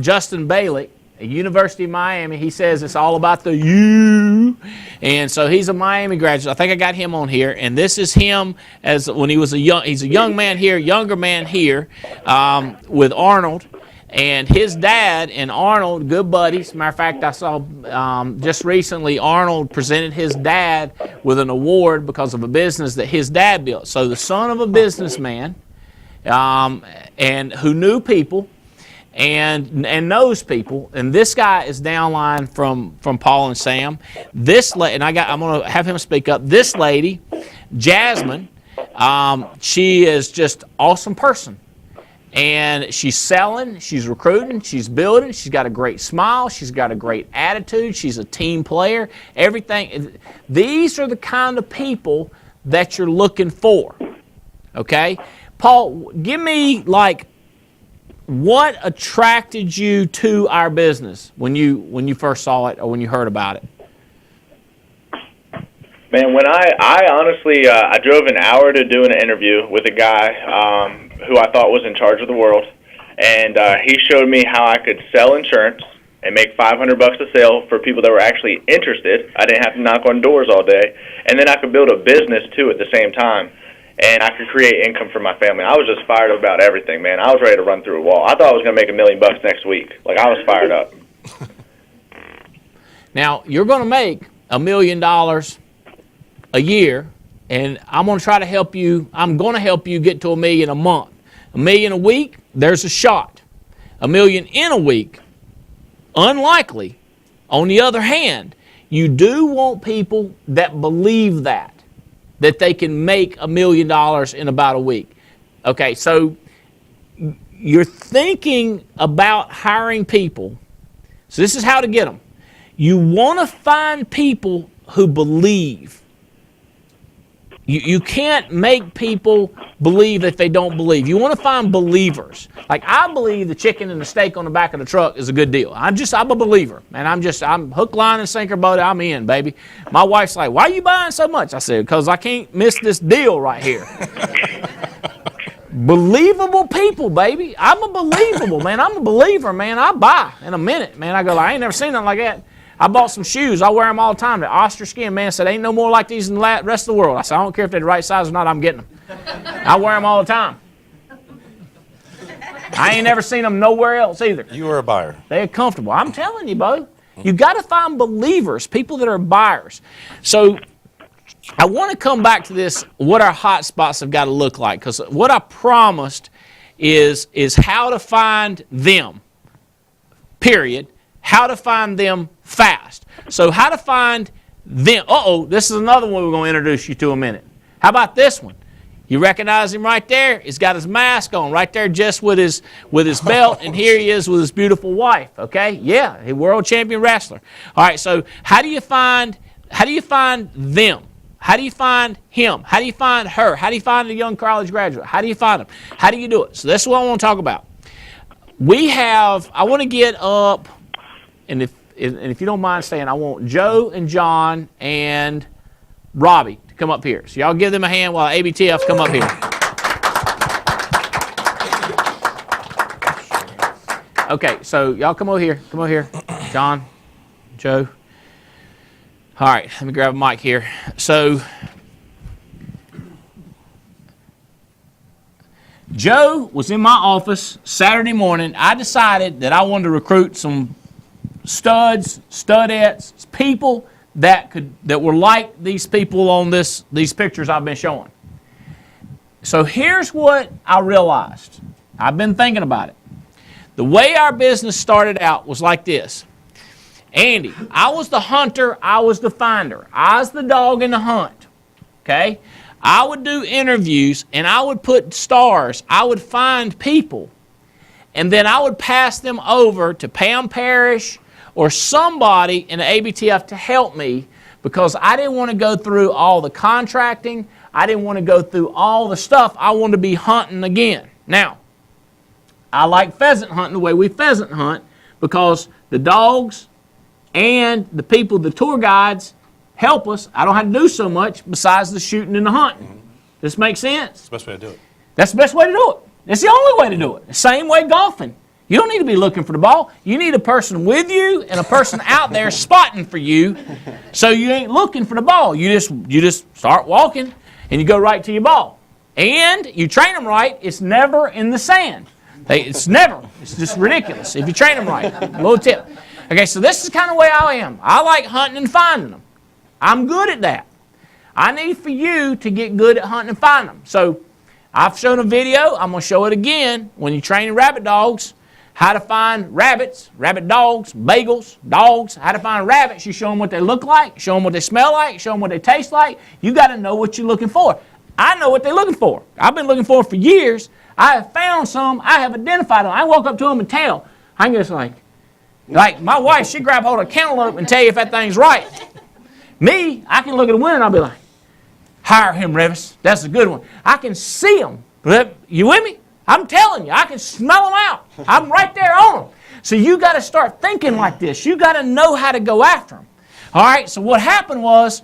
Justin Balick, at University of Miami. He says it's all about the U, and so he's a Miami graduate. I think I got him on here, and this is him as when he was he's a young man here, younger man here, with Arnold, and his dad and Arnold, good buddies. Matter of fact, I saw just recently Arnold presented his dad with an award because of a business that his dad built. So the son of a businessman, and who knew people, and knows people, and this guy is downline from Paul and Sam. This and I'm going to have him speak up. This lady, Jasmine, she is just awesome person, and she's selling, she's recruiting, she's building. She's got a great smile, she's got a great attitude, she's a team player. Everything. These are the kind of people that you're looking for. Okay, Paul, give me like, what attracted you to our business when you first saw it or when you heard about it? Man, when I honestly, I drove an hour to do an interview with a guy who I thought was in charge of the world, and he showed me how I could sell insurance and make $500 a sale for people that were actually interested. I didn't have to knock on doors all day, and then I could build a business too at the same time. And I could create income for my family. I was just fired up about everything, man. I was ready to run through a wall. I thought I was going to make $1 million next week. Like, I was fired up. Now, you're going to make $1 million a year, and I'm going to try to help you. I'm going to help you get to $1 million a month. $1 million a week, there's a shot. $1 million in a week, unlikely. On the other hand, you do want people that believe that they can make $1 million in about a week. Okay, so you're thinking about hiring people. So this is how to get them. You want to find people who believe. You can't make people believe that they don't believe. You want to find believers. Like, I believe the chicken and the steak on the back of the truck is a good deal. I'm a believer. And I'm hook, line, and sinker boat. I'm in, baby. My wife's like, why are you buying so much? I said, because I can't miss this deal right here. Believable people, baby. I'm a believable, man. I'm a believer, man. I buy in a minute, man. I go, I ain't never seen nothing like that. I bought some shoes. I wear them all the time. The ostrich skin, man, said, ain't no more like these in the rest of the world. I said, I don't care if they're the right size or not, I'm getting them. I wear them all the time. I ain't never seen them nowhere else either. You were a buyer. They're comfortable. I'm telling you, Bo. You got to find believers, people that are buyers. So I want to come back to this, what our hot spots have got to look like, because what I promised is how to find them, period. How to find them fast. So how to find them. This is another one we're going to introduce you to in a minute. How about this one? You recognize him right there? He's got his mask on right there just with his belt, and here he is with his beautiful wife, okay? Yeah, a world champion wrestler. All right, so how do you find them? How do you find him? How do you find her? How do you find a young college graduate? How do you find them? How do you do it? So that's what I want to talk about. I want to get up, and and if you don't mind staying, I want Joe and John and Robbie to come up here. So y'all give them a hand while ABTF come up here. Okay, so y'all come over here. Come over here. John, Joe. All right, let me grab a mic here. So Joe was in my office Saturday morning. I decided that I wanted to recruit some studs, studettes, people that were like these people on these pictures I've been showing. So here's what I realized. I've been thinking about it. The way our business started out was like this. Andy, I was the hunter, I was the finder. I was the dog in the hunt, okay? I would do interviews, and I would put stars. I would find people, and then I would pass them over to Pam Parrish or somebody in the ABTF to help me because I didn't want to go through all the contracting. I didn't want to go through all the stuff. I wanted to be hunting again. Now, I like pheasant hunting the way we pheasant hunt because the dogs and the people, the tour guides, help us. I don't have to do so much besides the shooting and the hunting. This makes sense? That's the best way to do it. That's the best way to do it. It's the only way to do it. The same way golfing. You don't need to be looking for the ball. You need a person with you and a person out there spotting for you so you ain't looking for the ball. You just start walking and you go right to your ball. And you train them right, it's never in the sand. It's never. It's just ridiculous if you train them right. A little tip. Okay, so this is kind of the way I am. I like hunting and finding them. I'm good at that. I need for you to get good at hunting and finding them. So I've shown a video. I'm going to show it again. When you're training rabbit dogs, how to find rabbits, rabbit dogs, bagels, dogs, how to find rabbits. You show them what they look like, show them what they smell like, show them what they taste like. You got to know what you're looking for. I know what they're looking for. I've been looking for it for years. I have found some. I have identified them. I walk up to them and tell. I'm just like my wife, she grab hold of a cantaloupe and tell you if that thing's right. Me, I can look at a winner and I'll be like, hire him, Revis. That's a good one. I can see them. You with me? I'm telling you, I can smell them out. I'm right there on them. So you got to start thinking like this. You got to know how to go after them. All right, so what happened was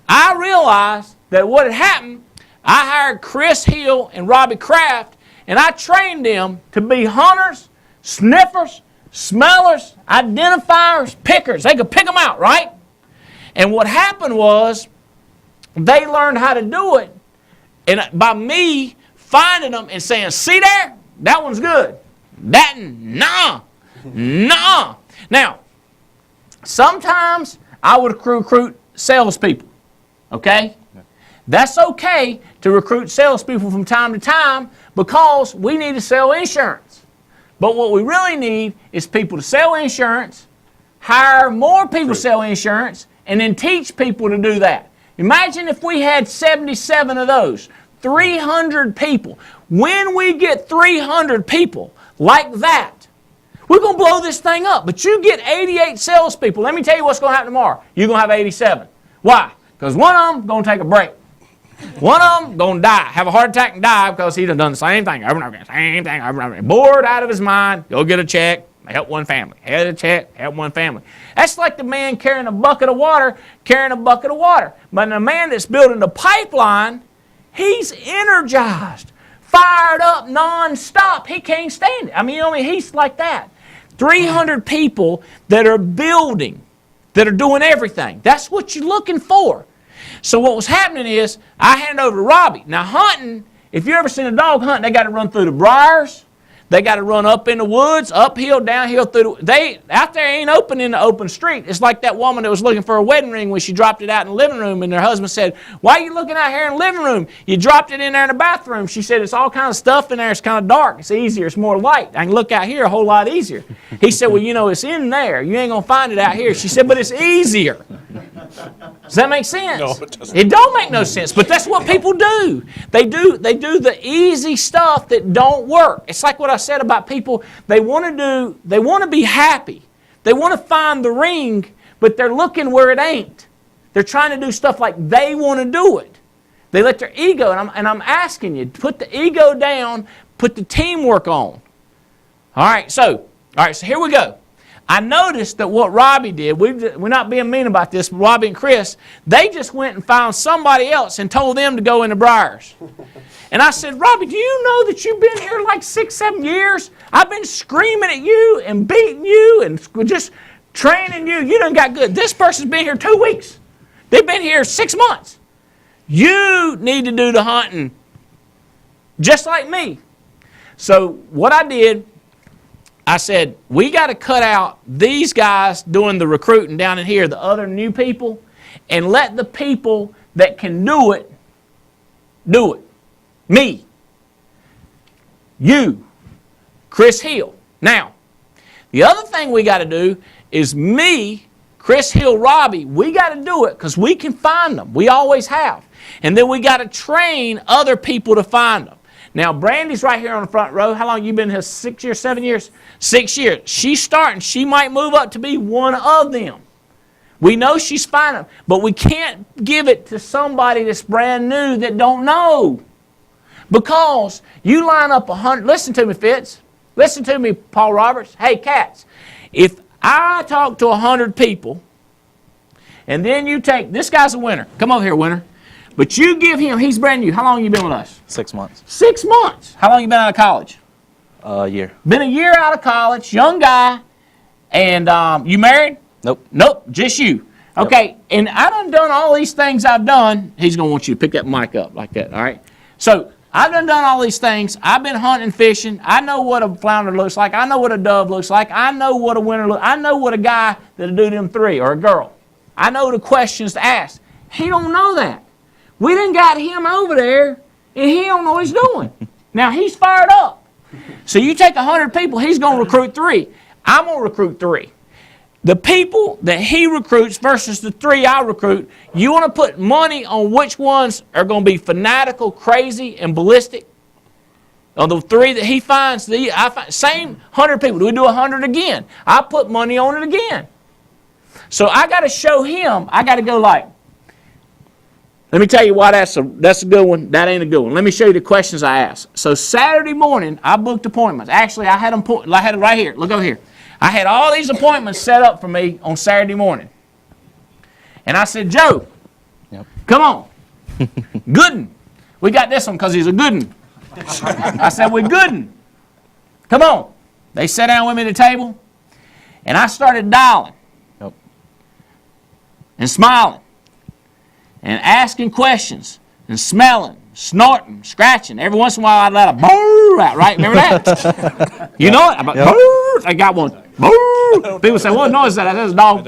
I realized that what had happened, I hired Chris Hill and Robbie Kraft, and I trained them to be hunters, sniffers, smellers, identifiers, pickers. They could pick them out, right? And what happened was they learned how to do it and by me finding them and saying, see there? That one's good. That, nah. Now, sometimes I would recruit salespeople, okay? That's okay to recruit salespeople from time to time because we need to sell insurance. But what we really need is people to sell insurance, hire more people to sell insurance, and then teach people to do that. Imagine if we had 77 of those, 300 people. When we get 300 people like that, we're going to blow this thing up. But you get 88 salespeople. Let me tell you what's going to happen tomorrow. You're going to have 87. Why? Because one of them is going to take a break. One of them going to die, have a heart attack and die because he done the same thing over and over again. Same thing over and over again. Bored out of his mind. Go get a check. Help one family. Get a check. Help one family. That's like the man carrying a bucket of water. But the man that's building the pipeline, he's energized, fired up nonstop. He can't stand it. He's like that. 300 people that are building, that are doing everything. That's what you're looking for. So what was happening is I handed over to Robbie. Now hunting, if you ever seen a dog hunt, they got to run through the briars. They got to run up in the woods, uphill, downhill, out there ain't open in the open street. It's like that woman that was looking for a wedding ring when she dropped it out in the living room and her husband said, why are you looking out here in the living room? You dropped it in there in the bathroom. She said, it's all kind of stuff in there. It's kind of dark. It's easier. It's more light. I can look out here a whole lot easier. He said, well, it's in there. You ain't going to find it out here. She said, but it's easier. Does that make sense? No, it doesn't. It don't make no sense, but that's what people do. They do the easy stuff that don't work. It's like what I said about people. They want to be happy. They want to find the ring, but they're looking where it ain't. They're trying to do stuff like they want to do it. They let their ego, and I'm asking you, put the ego down, put the teamwork on. All right, so here we go. I noticed that what Robbie did, we're not being mean about this, but Robbie and Chris, they just went and found somebody else and told them to go into Briars. And I said, Robbie, do you know that you've been here like 6, 7 years? I've been screaming at you and beating you and just training you. You done got good. This person's been here 2 weeks. They've been here 6 months. You need to do the hunting just like me. So what I did, I said, we got to cut out these guys doing the recruiting down in here, the other new people, and let the people that can do it, do it. Me. You. Chris Hill. Now, the other thing we got to do is me, Chris Hill, Robbie, we got to do it because we can find them. We always have. And then we got to train other people to find them. Now, Brandy's right here on the front row. How long you been here? 6 years, 7 years? 6 years. She's starting. She might move up to be one of them. We know she's finding them, but we can't give it to somebody that's brand new that don't know. Because you line up 100, listen to me, Fitz. Listen to me, Paul Roberts. Hey, cats, if I talk to 100 people, and then you take, this guy's a winner. Come over here, winner. But you give him, he's brand new. How long you been with us? 6 months. 6 months. How long you been out of college? A year. Been a year out of college, young guy. And you married? Nope. Nope, just you. Okay, and I done all these things I've done. He's going to want you to pick that mic up like that, all right? So I've done all these things. I've been hunting, fishing. I know what a flounder looks like. I know what a dove looks like. I know what a winner looks like. I know what a guy that'll do them 3 or a girl. I know the questions to ask. He don't know that. We done got him over there, and he don't know what he's doing. Now, he's fired up. So you take 100 people, he's going to recruit 3. I'm going to recruit 3. The people that he recruits versus the 3 I recruit, you want to put money on which ones are going to be fanatical, crazy, and ballistic? On the 3 that he finds, same 100 people. Do we do 100 again? I put money on it again. So I got to show him, I got to go like, let me tell you why that's a good one. That ain't a good one. Let me show you the questions I asked. So Saturday morning, I booked appointments. Actually, I had them right here. Look over here. I had all these appointments set up for me on Saturday morning. And I said, Joe, come on. Gooden. We got this one because he's a gooden. I said, we're gooden. Come on. They sat down with me at the table, and I started dialing and smiling and asking questions and smelling, snorting, scratching. Every once in a while I'd let a brrr out, right? Remember that? You know it? I'm like, brrr. I got one. Brrr. People say, what noise is that? I said, it's a dog.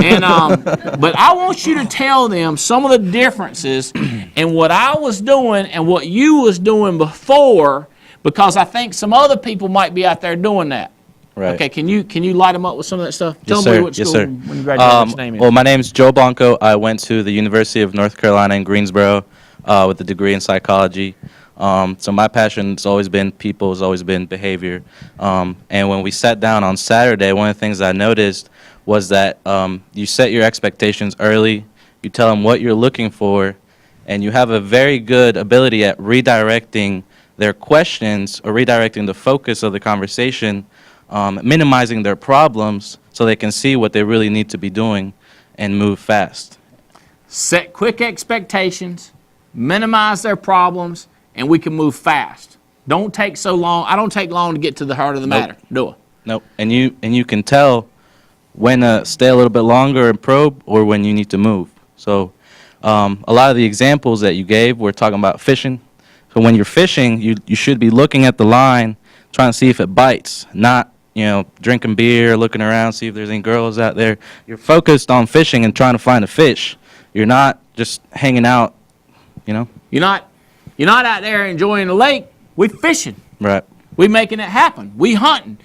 And, but I want you to tell them some of the differences in what I was doing and what you was doing before, because I think some other people might be out there doing that. Right. Okay, can you light them up with some of that stuff? Yes, Tell sir. me what school when you graduated, what your name is. Well, my name's Joe Blanco. I went to the University of North Carolina in Greensboro with a degree in psychology. So my passion has always been people, has always been behavior. And when we sat down on Saturday, one of the things I noticed was that you set your expectations early, you tell them what you're looking for, and you have a very good ability at redirecting their questions or redirecting the focus of the conversation, minimizing their problems so they can see what they really need to be doing and move fast. Set quick expectations, minimize their problems, and we can move fast. Don't take so long. I don't take long to get to the heart of the matter. Do it. Nope. And you can tell when to stay a little bit longer and probe or when you need to move. So a lot of the examples that you gave were talking about fishing. So when you're fishing, you should be looking at the line, trying to see if it bites, not drinking beer, looking around, see if there's any girls out there. You're focused on fishing and trying to find a fish. You're not just hanging out, You're not out there enjoying the lake. We fishing. Right. We making it happen. We hunting.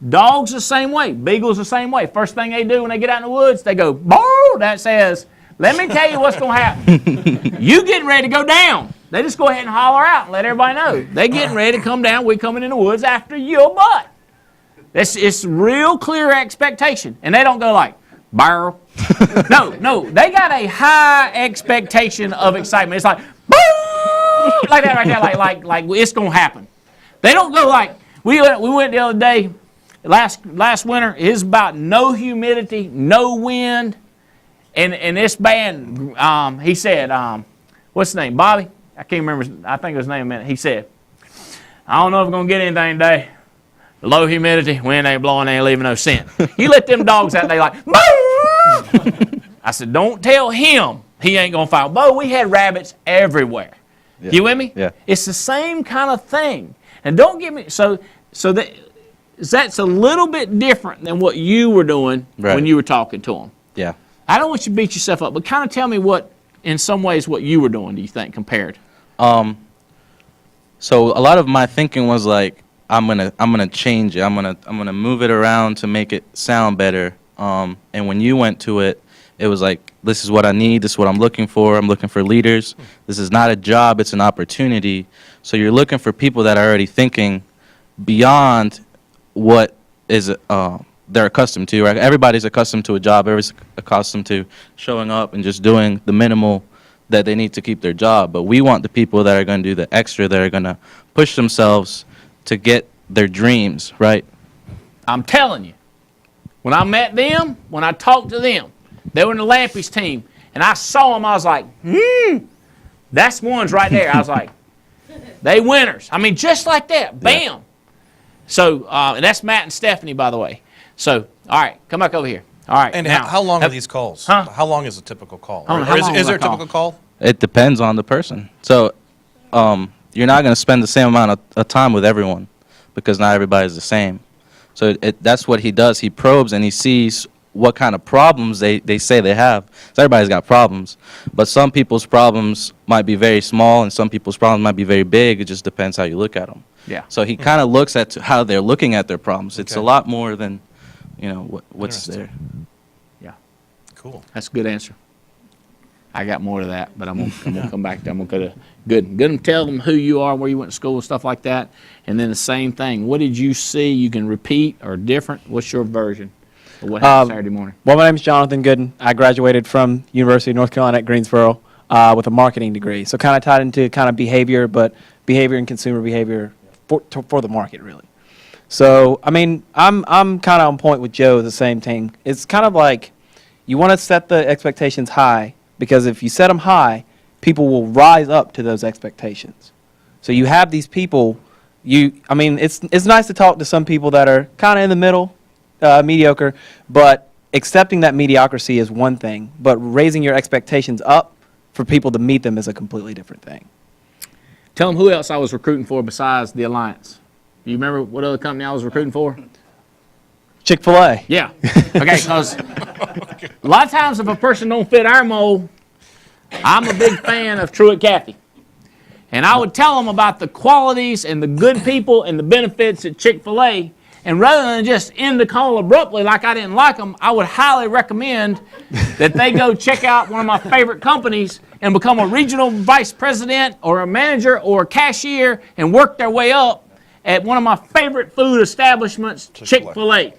Dogs the same way. Beagles the same way. First thing they do when they get out in the woods, they go, "Boo!" That says, let me tell you what's going to happen. You getting ready to go down. They just go ahead and holler out and let everybody know. They getting ready to come down. We coming in the woods after your butt. It's real clear expectation. And they don't go like, barrel. No. They got a high expectation of excitement. It's like, boo! Like that right there, like it's going to happen. They don't go like, we went the other day, last winter. It was about no humidity, no wind, and this band. He said, what's his name? Bobby. I can't remember. I think his name a minute. He said, I don't know if we're gonna get anything today. Low humidity, wind ain't blowing, ain't leaving no scent. You let them dogs out there like, boo! I said, don't tell him he ain't gonna fight. Bo, we had rabbits everywhere. Yeah. You with me? Yeah. It's the same kind of thing. And don't get me, so that's a little bit different than what you were doing when you were talking to him. Yeah. I don't want you to beat yourself up, but kind of tell me what, in some ways, what you were doing, do you think, compared? So a lot of my thinking was like, I'm gonna change it. I'm gonna move it around to make it sound better. And when you went to it, it was like, this is what I need. This is what I'm looking for. I'm looking for leaders. This is not a job. It's an opportunity. So you're looking for people that are already thinking beyond what is they're accustomed to. Right? Everybody's accustomed to a job. Everybody's accustomed to showing up and just doing the minimal that they need to keep their job. But we want the people that are going to do the extra, that are going to push themselves to get their dreams, right? I'm telling you, when I met them, when I talked to them, they were in the Lampeys team, and I saw them, I was like, that's ones right there. I was like, they winners. I mean, just like that, bam. Yeah. So, and that's Matt and Stephanie, by the way. So, all right, come back over here. All right. And now, how long are these calls? Huh? How long is a typical call? Or is there a typical call? It depends on the person. So you're not going to spend the same amount of time with everyone because not everybody's the same. So that's what he does. He probes and he sees what kind of problems they say they have. So everybody's got problems. But some people's problems might be very small and some people's problems might be very big. It just depends how you look at them. Yeah. So he kind of looks at how they're looking at their problems. It's a lot more than, what's there. Yeah. Cool. That's a good answer. I got more to that, but I'm gonna come back to that. I'm gonna good. Tell them who you are, where you went to school, and stuff like that. And then the same thing. What did you see? You can repeat or different. What's your version of what happened Saturday morning? Well, my name is Jonathan Gooden. I graduated from University of North Carolina at Greensboro with a marketing degree. So kind of tied into kind of behavior, but behavior and consumer behavior for the market really. So I mean, I'm kind of on point with Joe. The same thing. It's kind of like you want to set the expectations high. Because if you set them high, people will rise up to those expectations. So you have these people, it's nice to talk to some people that are kind of in the middle, mediocre, but accepting that mediocrity is one thing, but raising your expectations up for people to meet them is a completely different thing. Tell them who else I was recruiting for besides the Alliance. Do you remember what other company I was recruiting for? Chick-fil-A. Yeah. Okay, because a lot of times if a person don't fit our mold, I'm a big fan of Truett Cathy. And I would tell them about the qualities and the good people and the benefits at Chick-fil-A. And rather than just end the call abruptly like I didn't like them, I would highly recommend that they go check out one of my favorite companies and become a regional vice president or a manager or a cashier and work their way up at one of my favorite food establishments, Chick-fil-A.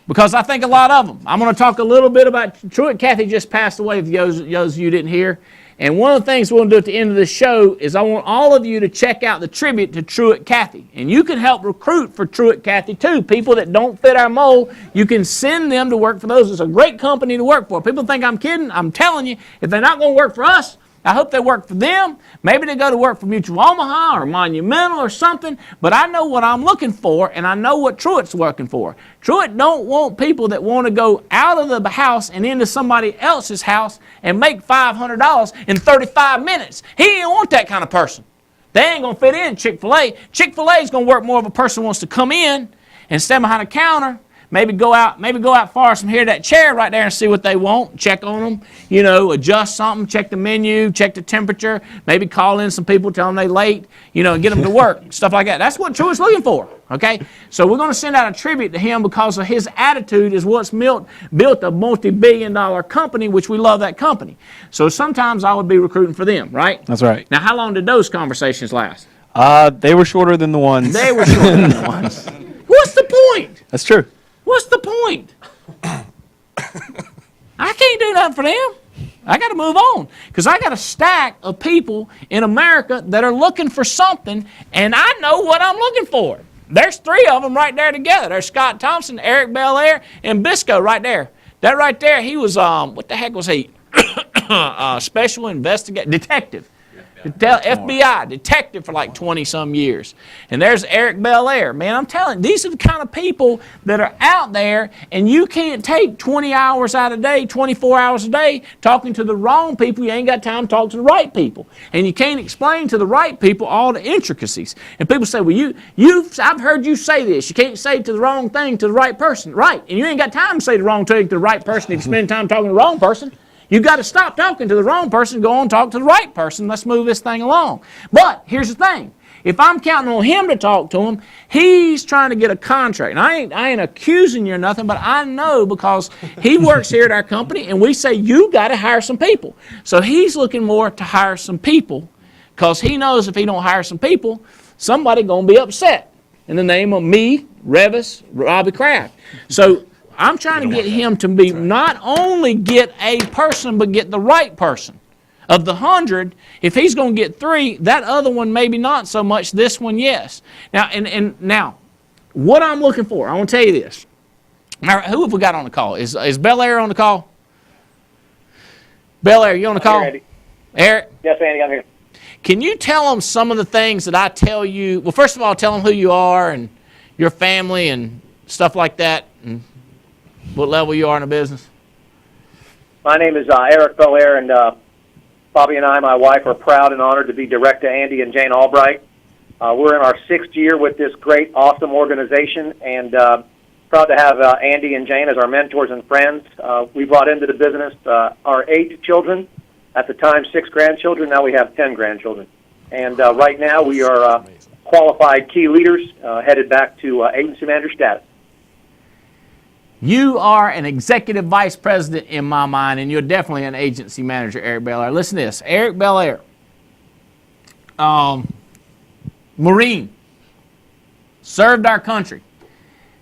Because I think a lot of them. I'm going to talk a little bit about Truett Cathy just passed away, if those of you didn't hear. And one of the things we're going to do at the end of the show is I want all of you to check out the tribute to Truett Cathy. And you can help recruit for Truett Cathy too. People that don't fit our mold, you can send them to work for those. It's a great company to work for. People think I'm kidding. I'm telling you, if they're not going to work for us, I hope they work for them. Maybe they go to work for Mutual Omaha or Monumental or something. But I know what I'm looking for, and I know what Truett's working for. Truett don't want people that want to go out of the house and into somebody else's house and make $500 in 35 minutes. He ain't want that kind of person. They ain't going to fit in Chick-fil-A. Chick-fil-A is going to work more of a person who wants to come in and stand behind a counter. Maybe go out far from here to that chair right there and see what they want. Check on them, adjust something, check the menu, check the temperature, maybe call in some people, tell them they late, and get them to work, stuff like that. That's what Truett's looking for, okay? So we're going to send out a tribute to him because of his attitude is what's built a multi-billion-dollar company, which we love that company. So sometimes I would be recruiting for them, right? That's right. Now, how long did those conversations last? They were shorter than the ones. They were shorter than the ones. What's the point? That's true. What's the point? I can't do nothing for them. I got to move on because I got a stack of people in America that are looking for something, and I know what I'm looking for. There's 3 of them right there together. There's Scott Thompson, Eric Belair, and Bisco right there. That right there, he was, what the heck was he? Special investigator, detective. FBI detective for like 20-some years. And there's Eric Belair. Man, I'm telling you, these are the kind of people that are out there, and you can't take 20 hours out a day, 24 hours a day, talking to the wrong people. You ain't got time to talk to the right people. And you can't explain to the right people all the intricacies. And people say, well, I've heard you say this. You can't say to the wrong thing to the right person. Right. And you ain't got time to say the wrong thing to the right person if you spend time talking to the wrong person. You've got to stop talking to the wrong person and go on and talk to the right person. Let's move this thing along. But here's the thing. If I'm counting on him to talk to him, he's trying to get a contract. And I ain't accusing you or nothing, but I know because he works here at our company, and we say, you got to hire some people. So he's looking more to hire some people because he knows if he don't hire some people, somebody going to be upset in the name of me, Revis, Robbie Kraft. So I'm trying to get him to be not only get a person, but get the right person. Of the 100, if he's going to get 3, that other one maybe not so much. This one, yes. Now, and now, what I'm looking for, I want to tell you this. Now, who have we got on the call? Is Belair on the call? Belair, you on the call? Here, Andy. Eric? Yes, Andy, I'm here. Can you tell them some of the things that I tell you? Well, first of all, tell them who you are and your family and stuff like that, and what level you are in the business. My name is Eric Belair, and Bobby and I, my wife, are proud and honored to be direct to Andy and Jane Albright. We're in our 6th year with this great, awesome organization, and proud to have Andy and Jane as our mentors and friends. We brought into the business our 8 children, at the time 6 grandchildren, now we have 10 grandchildren. And right now we are qualified key leaders headed back to agency manager status. You are an executive vice president in my mind, and you're definitely an agency manager, Eric Belair. Listen to this. Eric Belair, Marine, served our country.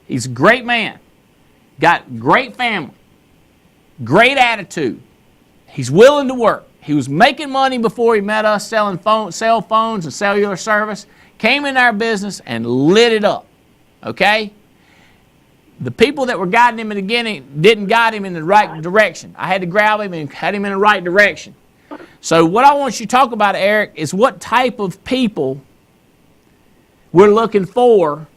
He's a great man, got great family, great attitude. He's willing to work. He was making money before he met us, selling cell phones and cellular service, came in our business and lit it up, okay? The people that were guiding him in the beginning didn't guide him in the right direction. I had to grab him and head him in the right direction. So what I want you to talk about, Eric, is what type of people we're looking for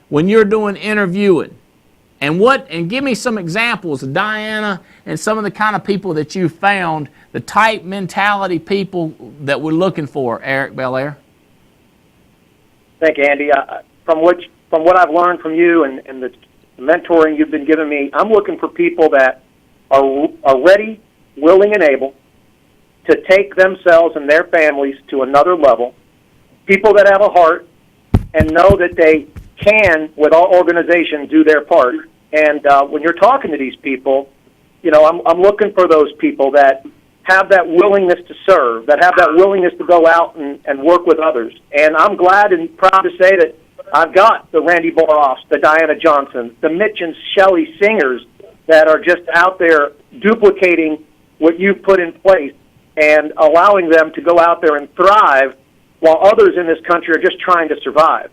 when you're doing interviewing. And give me some examples of Diana and some of the kind of people that you found, the type mentality people that we're looking for, Eric Belair. Thank you, Andy. From what I've learned from you and the mentoring you've been giving me, I'm looking for people that are ready, willing, and able to take themselves and their families to another level, people that have a heart and know that they can, with our organization, do their part. And when you're talking to these people, you know, I'm looking for those people that have that willingness to serve, that have that willingness to go out and work with others. And I'm glad and proud to say that I've got the Randy Boroffs, the Diana Johnsons, the Mitch and Shelley Singers that are just out there duplicating what you've put in place and allowing them to go out there and thrive while others in this country are just trying to survive.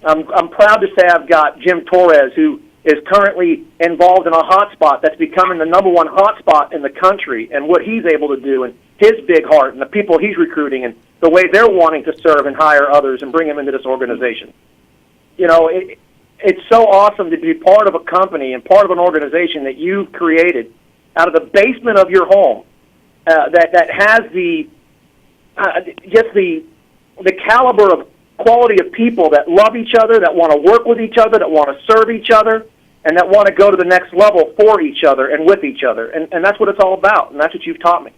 I'm proud to say I've got Jim Torres, who is currently involved in a hotspot that's becoming the #1 hotspot in the country, and what he's able to do, and his big heart, and the people he's recruiting, and the way they're wanting to serve and hire others and bring them into this organization. You know, it's so awesome to be part of a company and part of an organization that you've created out of the basement of your home that has just the caliber of quality of people that love each other, that want to work with each other, that want to serve each other, and that want to go to the next level for each other and with each other. And that's what it's all about, and that's what you've taught me.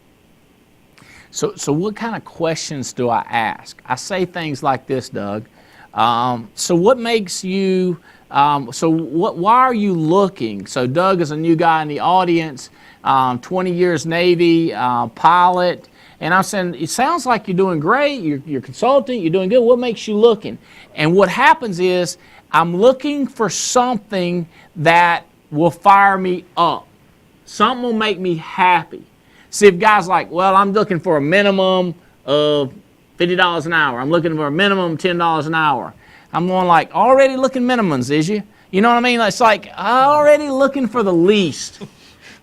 So what kind of questions do I ask? I say things like this, Doug. So what makes you, why are you looking? So Doug is a new guy in the audience, 20 years Navy, pilot. And I'm saying, it sounds like you're doing great, you're consulting, you're doing good. What makes you looking? And what happens is, I'm looking for something that will fire me up. Something will make me happy. See, if guys like, well, I'm looking for a minimum of $50 an hour. I'm looking for a minimum of $10 an hour. I'm going like, already looking minimums, is you? You know what I mean? It's like, already looking for the least.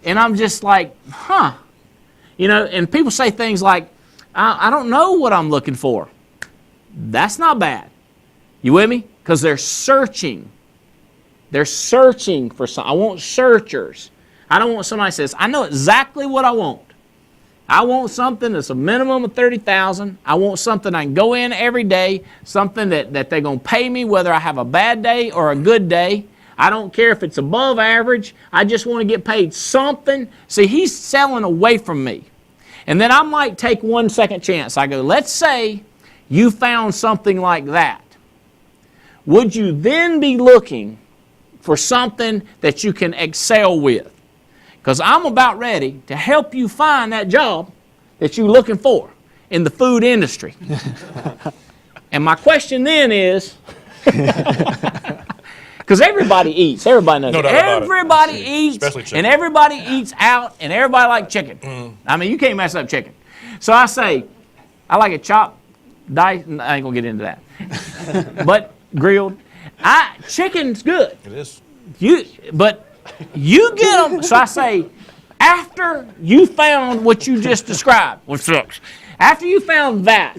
And I'm just like, huh. You know, and people say things like, I don't know what I'm looking for. That's not bad. You with me? Because they're searching. They're searching for something. I want searchers. I don't want somebody that says, I know exactly what I want. I want something that's a minimum of $30,000. I want something I can go in every day, something that they're going to pay me whether I have a bad day or a good day. I don't care if it's above average. I just want to get paid something. See, he's selling away from me. And then I might take 1 second chance. I go, let's say you found something like that. Would you then be looking for something that you can excel with? Because I'm about ready to help you find that job that you're looking for in the food industry. And my question then is, because everybody eats, everybody knows. No doubt about it. Everybody eats, Especially chicken. and everybody eats out, and everybody likes chicken. I mean, you can't mess up chicken. So I say, I like it chopped, diced, I ain't gonna get into that. But grilled, chicken's good. It is. But you get them. So I say, after you found what you just described, what sucks, after you found that,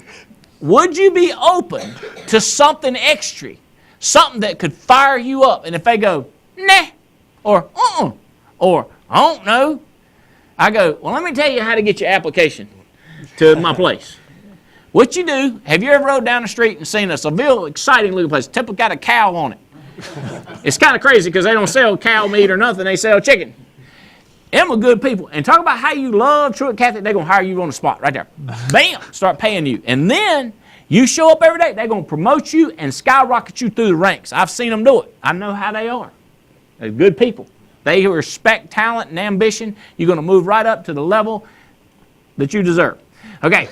would you be open to something extra, something that could fire you up? And if they go, nah, or or I don't know, I go, well, let me tell you how to get your application to my place. What you do, have you ever rode down the street and seen a real exciting looking place? Typically got a cow on it. It's kind of crazy because they don't sell cow meat or nothing. They sell chicken. Them are good people. And talk about how you love Truett Catholic. They're going to hire you on the spot right there. Bam! Start paying you. And then you show up every day. They're going to promote you and skyrocket you through the ranks. I've seen them do it. I know how they are. They're good people. They respect talent and ambition. You're going to move right up to the level that you deserve. Okay.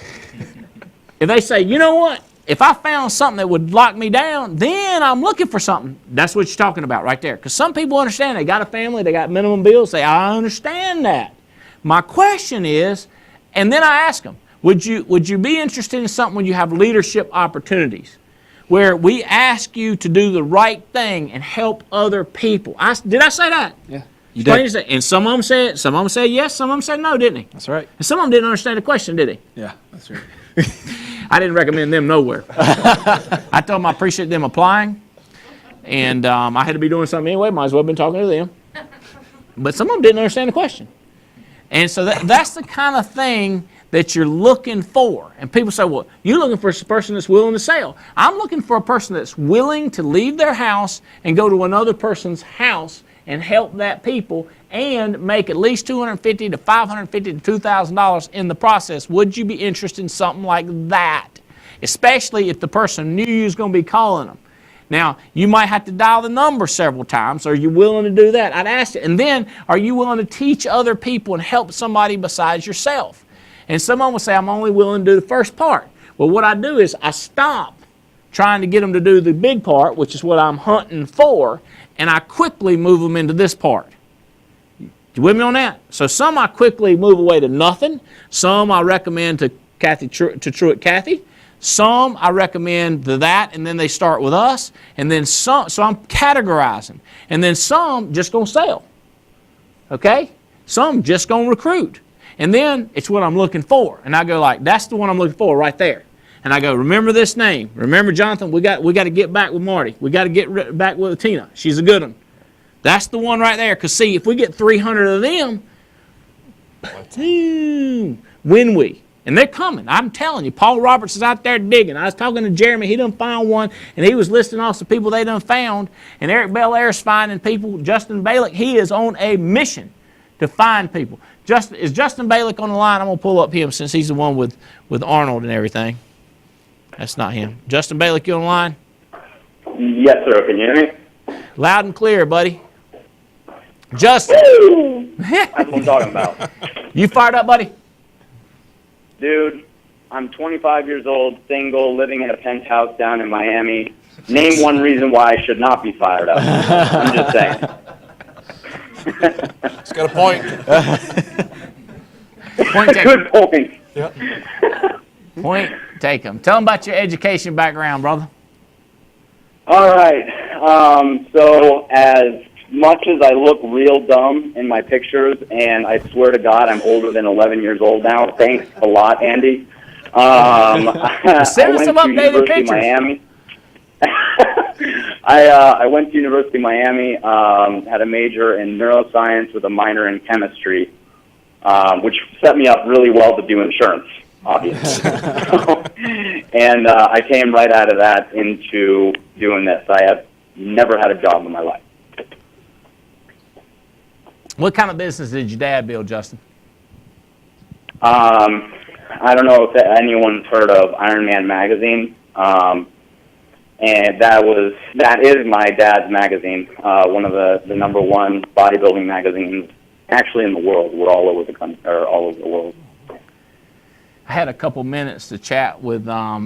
If they say, you know what? If I found something that would lock me down, then I'm looking for something. That's what you're talking about right there. Because some people understand. They got a family. They got minimum bills. Say, I understand that. My question is, and then I ask them, would you be interested in something when you have leadership opportunities, where we ask you to do the right thing and help other people? Did I say that? Yeah. You did. And some of them said yes, some of them said no, didn't he? That's right. And some of them didn't understand the question, did he? Yeah, that's right. I didn't recommend them nowhere. I told them I appreciate them applying, and I had to be doing something anyway. Might as well have been talking to them. But some of them didn't understand the question. And so that's the kind of thing that you're looking for. And people say, well, you're looking for a person that's willing to sell. I'm looking for a person that's willing to leave their house and go to another person's house and help that people and make at least $250 to $550 to $2,000 in the process. Would you be interested in something like that? Especially if the person knew you was going to be calling them. Now, you might have to dial the number several times. Are you willing to do that? I'd ask you. And then, are you willing to teach other people and help somebody besides yourself? And someone will say, I'm only willing to do the first part. Well, what I do is I stop trying to get them to do the big part, which is what I'm hunting for, and I quickly move them into this part. You with me on that? So some I quickly move away to nothing. Some I recommend to Truett Kathy. Some I recommend to that, and then they start with us. And then some, so I'm categorizing. And then some just going to sell. Okay? Some just going to recruit. And then it's what I'm looking for. And I go like, that's the one I'm looking for right there. And I go, remember this name. Remember, Jonathan, we got to get back with Marty. We got to get back with Tina. She's a good one. That's the one right there. Because, see, if we get 300 of them, win we. And they're coming. I'm telling you, Paul Roberts is out there digging. I was talking to Jeremy. He done found one, and he was listing off the people they done found. And Eric Belair's finding people. Justin Balick, he is on a mission to find people. Is Justin Balick on the line? I'm going to pull up him since he's the one with Arnold and everything. That's not him. Justin Balick, you on the line? Yes, sir. Can you hear me? Loud and clear, buddy. Justin. That's what I'm talking about. You fired up, buddy? Dude, I'm 25 years old, single, living in a penthouse down in Miami. Name one reason why I should not be fired up. I'm just saying. It's got a point. Point taken. Good point. Yep. Point taken. Tell them about your education background, brother. All right. So as much as I look real dumb in my pictures, and I swear to God I'm older than 11 years old now. Thanks a lot, Andy. Send us some updated pictures. Miami. I went to University of Miami, had a major in neuroscience with a minor in chemistry, which set me up really well to do insurance, obviously. And I came right out of that into doing this. I have never had a job in my life. What kind of business did your dad build, Justin? I don't know if anyone's heard of Iron Man magazine. And that is my dad's magazine, one of the number one bodybuilding magazines actually in the world. We're all over the country, or all over the world. I had a couple minutes to chat with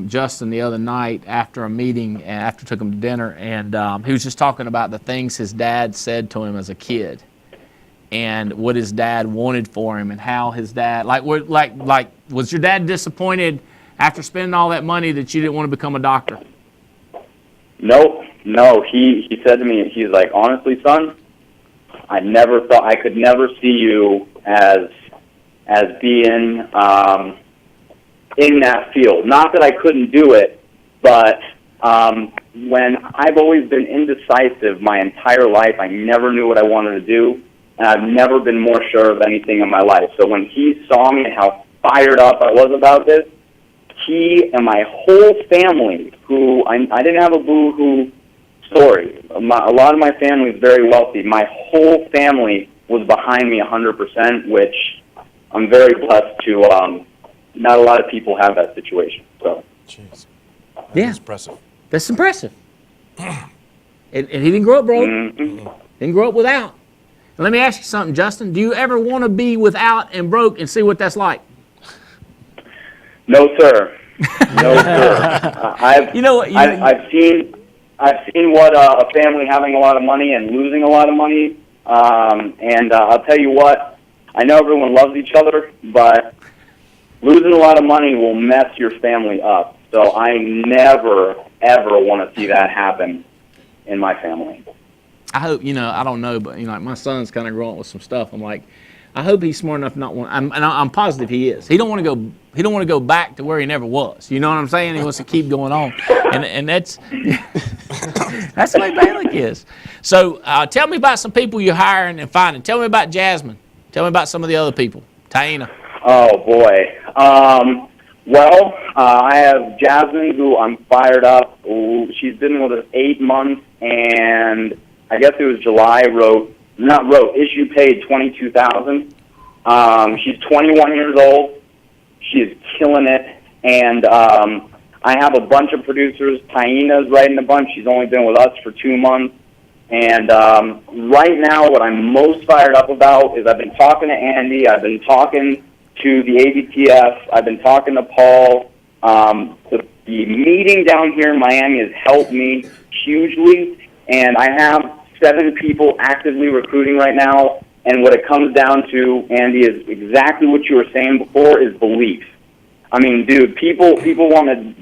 Justin the other night after a meeting, after I took him to dinner, and he was just talking about the things his dad said to him as a kid, and what his dad wanted for him, and how his dad, was your dad disappointed after spending all that money that you didn't want to become a doctor? No. He said to me, he's like, honestly, son, I never thought I could never see you as being in that field. Not that I couldn't do it, but when I've always been indecisive my entire life, I never knew what I wanted to do, and I've never been more sure of anything in my life. So when he saw me and how fired up I was about this, he and my whole family, who I didn't have a boo-hoo story. A lot of my family is very wealthy. My whole family was behind me 100%, which I'm very blessed to. Not a lot of people have that situation. So, jeez, yeah, impressive. That's impressive. And he didn't grow up broke. Mm-hmm. Didn't grow up without. And let me ask you something, Justin. Do you ever want to be without and broke and see what that's like? No, sir. No, sir. I've seen what a family having a lot of money and losing a lot of money. And I'll tell you what. I know everyone loves each other, but losing a lot of money will mess your family up. So I never, ever want to see that happen in my family. I hope, I don't know, but, like my son's kind of growing up with some stuff. I'm like, I hope he's smart enough not want. I'm positive he is. He don't want to go back to where he never was. You know what I'm saying? He wants to keep going on, and that's that's the way Balak is. So tell me about some people you're hiring and finding. Tell me about Jasmine. Tell me about some of the other people. Taina. Oh boy. I have Jasmine, who I'm fired up. She's been with us 8 months, and I guess it was July. Issue paid $22,000. She's 21 years old. She is killing it, and I have a bunch of producers. Taina's writing a bunch. She's only been with us for 2 months, and right now, what I'm most fired up about is I've been talking to Andy. I've been talking to the ABTF. I've been talking to Paul. The meeting down here in Miami has helped me hugely, and I have 7 people actively recruiting right now, and what it comes down to, Andy, is exactly what you were saying before, is belief. I mean, dude, people want to,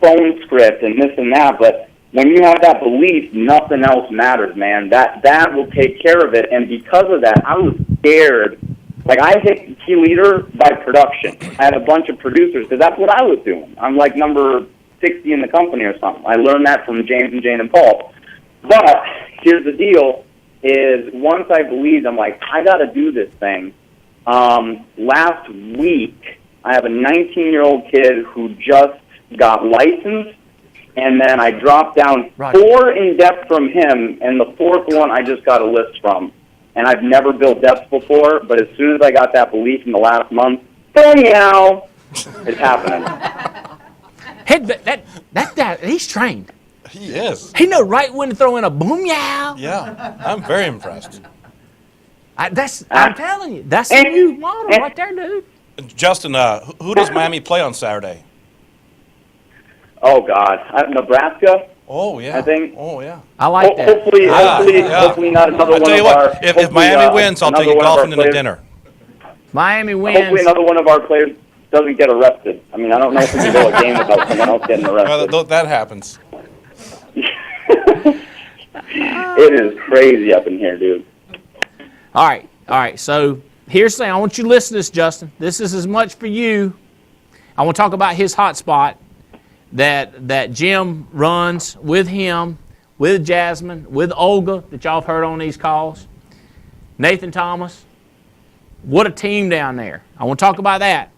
phone script and this and that, but when you have that belief, nothing else matters, man. That will take care of it, and because of that, I was scared. I hit key leader by production. I had a bunch of producers, because that's what I was doing. I'm number 60 in the company or something. I learned that from James and Jane and Paul. But here's the deal, is once I believed, I'm like, I got to do this thing. Last week, I have a 19-year-old kid who just got licensed, and then I dropped down 4 in depth from him, and the 4th one I just got a list from. And I've never built depth before, but as soon as I got that belief in the last month, meow, it's happening. Hey, that guy, he's trained. He is. He knows right when to throw in a boom yow. Yeah, I'm very impressed. I'm telling you, that's a new model right there, dude. Justin, who does Miami play on Saturday? Oh God, Nebraska. Oh yeah, I think. Oh yeah, I like that. Hopefully not another one of our. If Miami wins, I'll take you golfing and a dinner. Miami wins. Hopefully another one of our players doesn't get arrested. I mean, I don't know if we can go a game without someone else getting arrested. Well, that happens. It is crazy up in here, dude. All right. So here's the thing. I want you to listen to this, Justin. This is as much for you. I want to talk about his hot spot that Jim runs with him, with Jasmine, with Olga that y'all have heard on these calls. Nathan Thomas. What a team down there. I want to talk about that.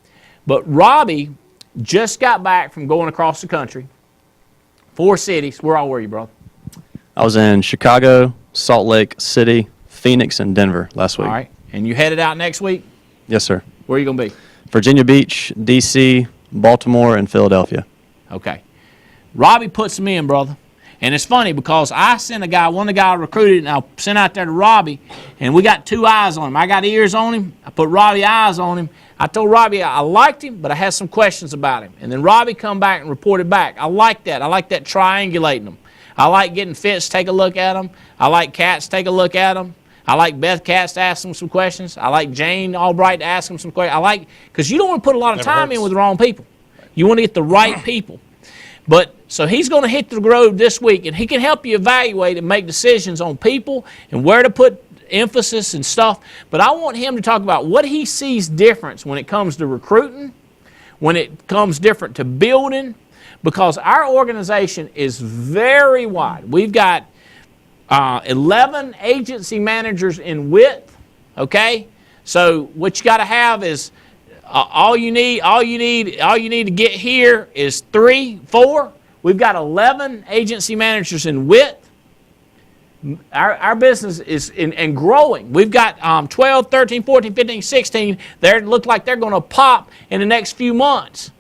But Robbie just got back from going across the country. 4 cities. Where all were you, brother? I was in Chicago, Salt Lake City, Phoenix, and Denver last week. All right. And you headed out next week? Yes, sir. Where are you going to be? Virginia Beach, D.C., Baltimore, and Philadelphia. Okay. Robbie puts them in, brother. And it's funny because I sent a guy, one of the guys I recruited, and I sent out there to Robbie, and we got 2 eyes on him. I got ears on him. I put Robbie eyes on him. I told Robbie I liked him, but I had some questions about him. And then Robbie come back and reported back. I like that. I like that triangulating them. I like getting Fitz to take a look at them. I like Katz to take a look at them. I like Beth Katz to ask them some questions. I like Jane Albright to ask them some questions. Because you don't want to put a lot of time in with the wrong people. You want to get the right people. But so he's going to hit the road this week, and he can help you evaluate and make decisions on people and where to put emphasis and stuff. But I want him to talk about what he sees difference when it comes to recruiting, when it comes different to building, because our organization is very wide. We've got 11 agency managers in width, okay? So what you got to have is all you need to get here is 3, 4. We've got 11 agency managers in width. Our business is and growing. We've got 12, 13, 14, 15, 16. They look like they're going to pop in the next few months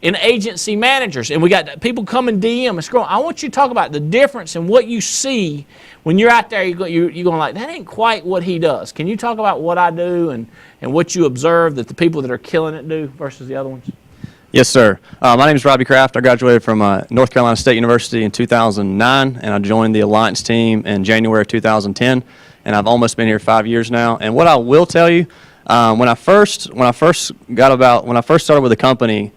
in agency managers. And we got people coming DM. It's growing. I want you to talk about the difference in what you see when you're out there. You're going like, that ain't quite what he does. Can you talk about what I do and what you observe that the people that are killing it do versus the other ones? Yes, sir. My name is Robbie Kraft. I graduated from North Carolina State University in 2009, and I joined the Alliance team in January of 2010, and I've almost been here 5 years now. And what I will tell you, when I first started with the company,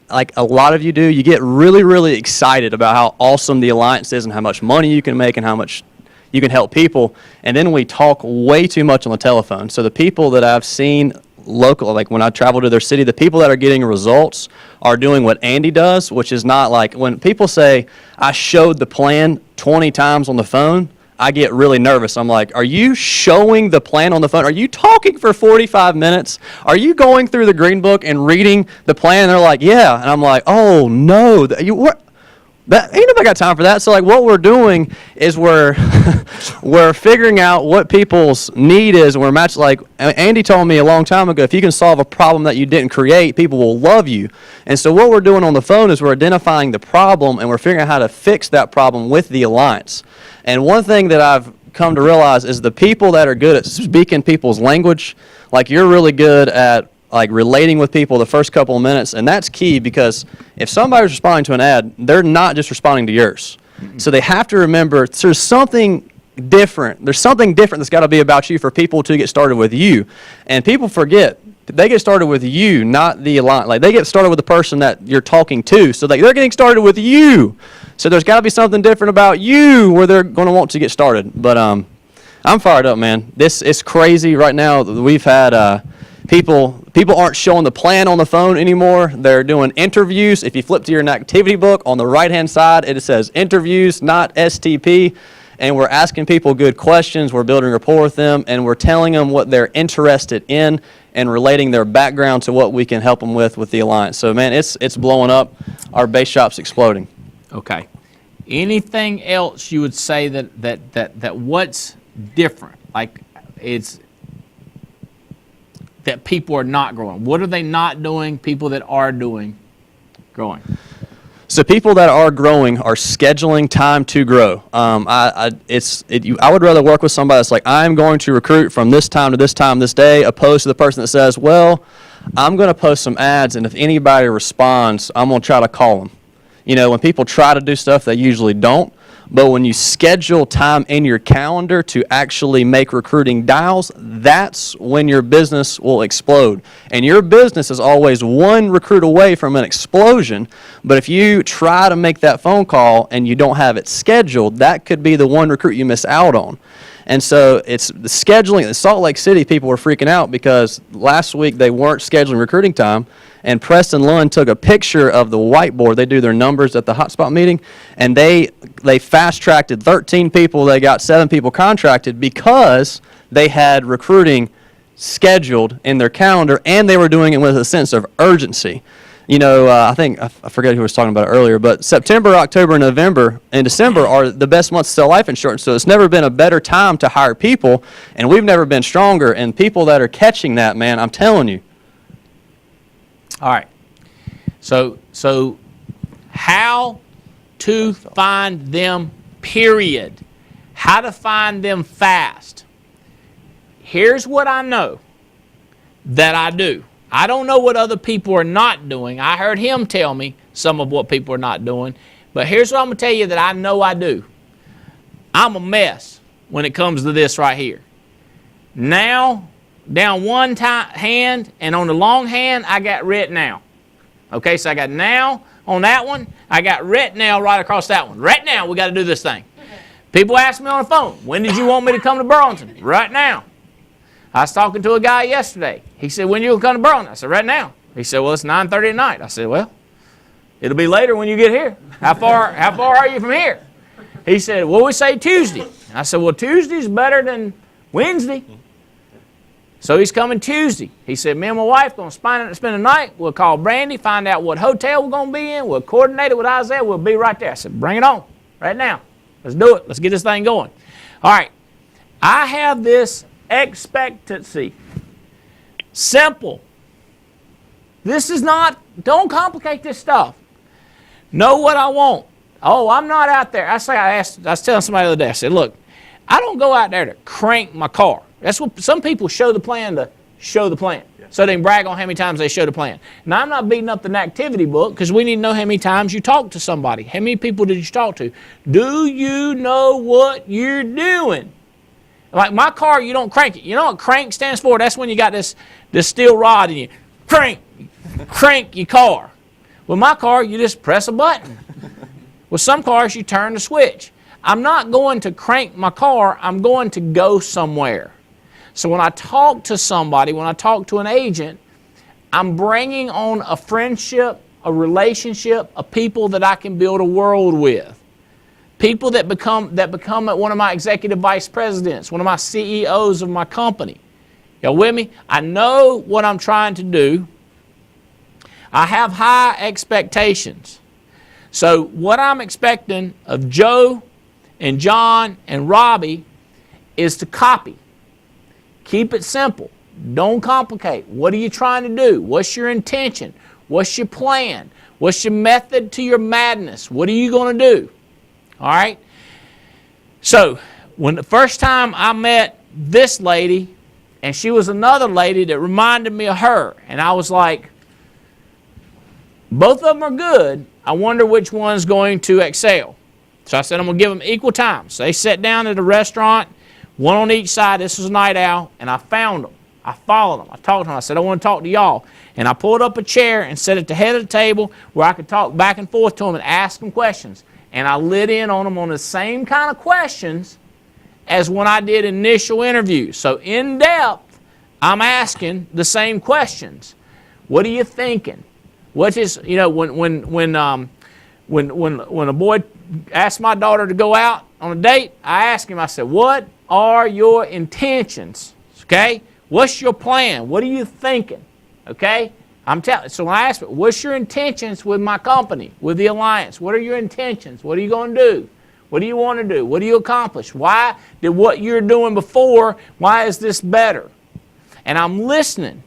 like a lot of you do, you get really, really excited about how awesome the Alliance is and how much money you can make and how much you can help people. And then we talk way too much on the telephone. So the people that I've seen local, like when I travel to their city, the people that are getting results are doing what Andy does, which is not like when people say, I showed the plan 20 times on the phone, I get really nervous. I'm like, are you showing the plan on the phone? Are you talking for 45 minutes? Are you going through the green book and reading the plan? And they're like, yeah. And I'm like, oh no, ain't nobody got time for that. So like what we're doing is we're figuring out what people's need is, and we're matching. Like Andy told me a long time ago, if you can solve a problem that you didn't create, people will love you. And so what we're doing on the phone is we're identifying the problem and we're figuring out how to fix that problem with the Alliance. And one thing that I've come to realize is the people that are good at speaking people's language, like you're really good at like relating with people the first couple of minutes, and that's key because if somebody's responding to an ad, they're not just responding to yours. Mm-hmm. So they have to remember there's something different. There's something different that's got to be about you for people to get started with you. And people forget they get started with you, not the Alliance. Like they get started with the person that you're talking to. So they're getting started with you. So there's got to be something different about you where they're going to want to get started. But I'm fired up, man. This is crazy right now. We've had people aren't showing the plan on the phone anymore. They're doing interviews. If you flip to your activity book on the right-hand side, it says interviews, not STP. And we're asking people good questions. We're building rapport with them, and we're telling them what they're interested in and relating their background to what we can help them with the Alliance. So, man, it's blowing up. Our base shop's exploding. Okay. Anything else you would say that what's different? Like it's that people are not growing. What are they not doing? People that are doing growing. So people that are growing are scheduling time to grow. I would rather work with somebody that's like, I'm going to recruit from this time to this day, opposed to the person that says, well, I'm going to post some ads, and if anybody responds, I'm going to try to call them. You know, when people try to do stuff, they usually don't. But when you schedule time in your calendar to actually make recruiting dials, that's when your business will explode. And your business is always one recruit away from an explosion. But if you try to make that phone call and you don't have it scheduled, that could be the one recruit you miss out on. And so it's the scheduling. In Salt Lake City, people were freaking out because last week they weren't scheduling recruiting time. And Preston Lund took a picture of the whiteboard. They do their numbers at the hotspot meeting, and they fast-tracked 13 people. They got 7 people contracted because they had recruiting scheduled in their calendar, and they were doing it with a sense of urgency. You know, I forget who was talking about it earlier, but September, October, November, and December are the best months to sell life insurance. So it's never been a better time to hire people, and we've never been stronger. And people that are catching that, man, I'm telling you. All right. So how to find them, period. How to find them fast. Here's what I know that I do. I don't know what other people are not doing. I heard him tell me some of what people are not doing. But here's what I'm going to tell you that I know I do. I'm a mess when it comes to this right here. Now, down one hand, and on the long hand, I got ret now. Okay, so I got now on that one. I got ret now right across that one. Right now, we got to do this thing. People ask me on the phone, when did you want me to come to Burlington? Right now. I was talking to a guy yesterday. He said, when you going to come to Burlington? I said, right now. He said, well, it's 9:30 at night. I said, well, it'll be later when you get here. How far are you from here? He said, well, we say Tuesday. I said, well, Tuesday's better than Wednesday. So he's coming Tuesday. He said, me and my wife going to spend the night. We'll call Brandy, find out what hotel we're going to be in. We'll coordinate it with Isaiah. We'll be right there. I said, bring it on right now. Let's do it. Let's get this thing going. All right. I have this expectancy. Simple. This is not, don't complicate this stuff. Know what I want. Oh, I'm not out there. I was telling somebody the other day, I said, look, I don't go out there to crank my car. That's what some people show the plan to show the plan. Yeah. So they can brag on how many times they show the plan. Now, I'm not beating up the activity book because we need to know how many times you talk to somebody. How many people did you talk to? Do you know what you're doing? Like my car, you don't crank it. You know what crank stands for? That's when you got this steel rod and you crank your car. With my car, you just press a button. With some cars, you turn the switch. I'm not going to crank my car. I'm going to go somewhere. So when I talk to somebody, when I talk to an agent, I'm bringing on a friendship, a relationship, a people that I can build a world with. People that become one of my executive vice presidents, one of my CEOs of my company. Y'all with me? I know what I'm trying to do. I have high expectations. So what I'm expecting of Joe and John and Robbie is to copy. Keep it simple. Don't complicate. What are you trying to do? What's your intention? What's your plan? What's your method to your madness? What are you going to do? All right? So, when the first time I met this lady, and she was another lady that reminded me of her, and I was like, both of them are good. I wonder which one's going to excel. So I said, I'm going to give them equal time. So they sat down at a restaurant, one on each side. This was a night owl, and I found them. I followed them. I talked to them. I said, I want to talk to y'all. And I pulled up a chair and set it at the head of the table where I could talk back and forth to them and ask them questions. And I lit in on them on the same kind of questions as when I did initial interviews. So in depth, I'm asking the same questions. What are you thinking? What is, you know, when a boy asked my daughter to go out on a date, I asked him, I said, what are your intentions? Okay? What's your plan? What are you thinking? Okay? So when I asked, what's your intentions with my company, with the alliance? What are your intentions? What are you going to do? What do you want to do? What do you accomplish? Why did what you're doing before, why is this better? And I'm listening.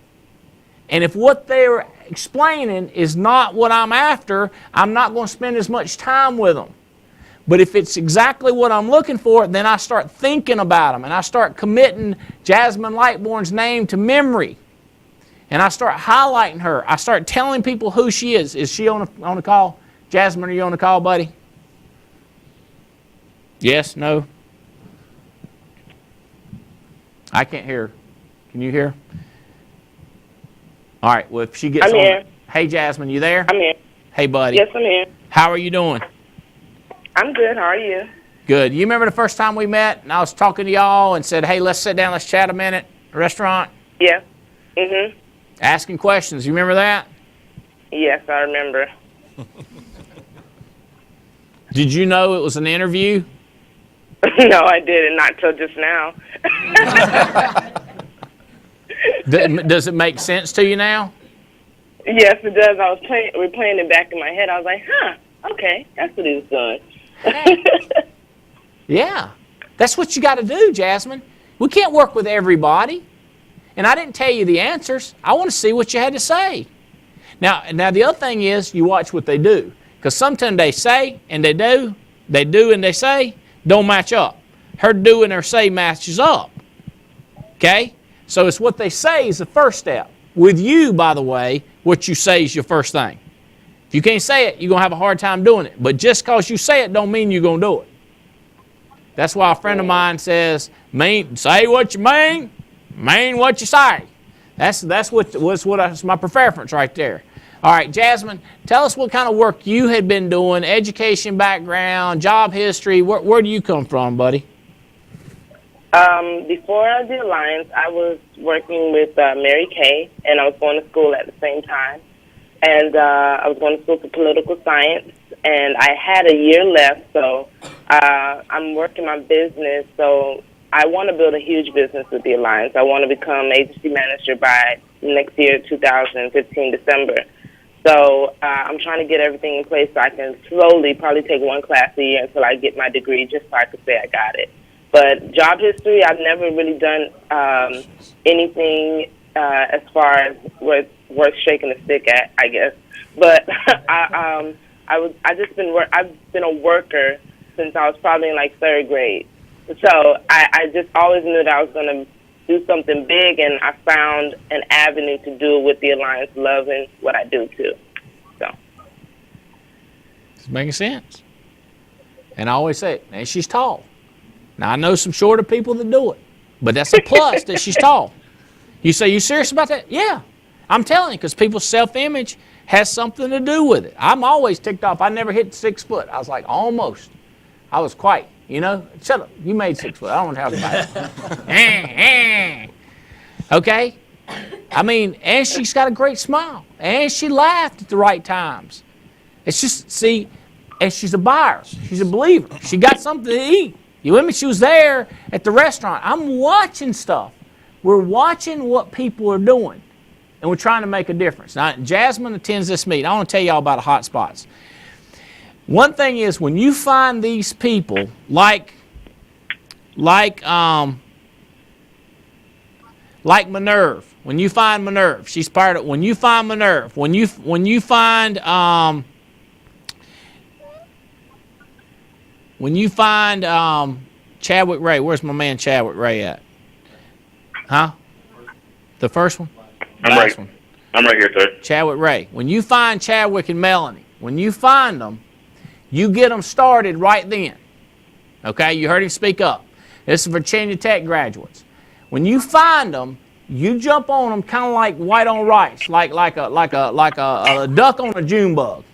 And if what they're explaining is not what I'm after, I'm not going to spend as much time with them. But if it's exactly what I'm looking for, then I start thinking about them, and I start committing Jasmine Lightbourne's name to memory. And I start highlighting her. I start telling people who she is. Is she on the call? Jasmine, are you on the call, buddy? Yes, no? I can't hear. Can you hear? All right, well, if she gets I'm on. here. Hey, Jasmine, you there? I'm here. Hey, buddy. Yes, I'm here. How are you doing? I'm good. How are you? Good. You remember the first time we met and I was talking to y'all and said, hey, let's sit down, let's chat a minute, restaurant? Yeah. Mhm. Asking questions. You remember that? Yes, I remember. Did you know it was an interview? No, I didn't. Not till just now. Does it make sense to you now? Yes, it does. I was replaying it back in my head. I was like, huh, okay, that's what he was doing. Yeah. That's what you got to do, Jasmine. We can't work with everybody. And I didn't tell you the answers. I want to see what you had to say. Now the other thing is you watch what they do. Because sometimes they say and they do and they say, don't match up. Her do and her say matches up. Okay? So it's what they say is the first step. With you, by the way, what you say is your first thing. If you can't say it, you're going to have a hard time doing it. But just because you say it don't mean you're going to do it. That's why a friend of mine says, say what you mean what you say. That's my preference right there. All right, Jasmine, tell us what kind of work you had been doing, education background, job history. Where do you come from, buddy? Before the Alliance, I was working with Mary Kay, and I was going to school at the same time. And I was going to school for political science, and I had a year left, so I'm working my business. So I want to build a huge business with the Alliance. I want to become agency manager by next year, 2015, December. So I'm trying to get everything in place so I can slowly probably take one class a year until I get my degree, just so I could say I got it. But job history, I've never really done anything as far as worth shaking a stick at, I guess. But I've been a worker since I was probably in like third grade. So I just always knew that I was going to do something big, and I found an avenue to do it with the Alliance, loving what I do too. So it's making sense. And I always say, and she's tall. Now I know some shorter people that do it, but that's a plus that she's tall. You say, you serious about that? Yeah, I'm telling you, because people's self-image has something to do with it. I'm always ticked off. I never hit 6 foot. I was like, almost. I was quite. You know, shut up. You made 6 foot. I don't want to talk about it. Okay? I mean, and she's got a great smile. And she laughed at the right times. It's just, see, and she's a buyer. She's a believer. She got something to eat. You with me? She was there at the restaurant. I'm watching stuff. We're watching what people are doing. And we're trying to make a difference. Now, Jasmine attends this meeting. I want to tell you all about the hot spots. One thing is when you find these people like Minerve, when you find Minerve, she's part of. When you find Minerve, when you find Chadwick Ray, where's my man Chadwick Ray at? Huh? The first one? I'm right here, sir. Chadwick Ray. When you find Chadwick and Melanie, when you find them, you get them started right then. Okay, you heard him speak up. This is Virginia Tech graduates. When you find them, you jump on them kind of like white on rice, like a duck on a June bug.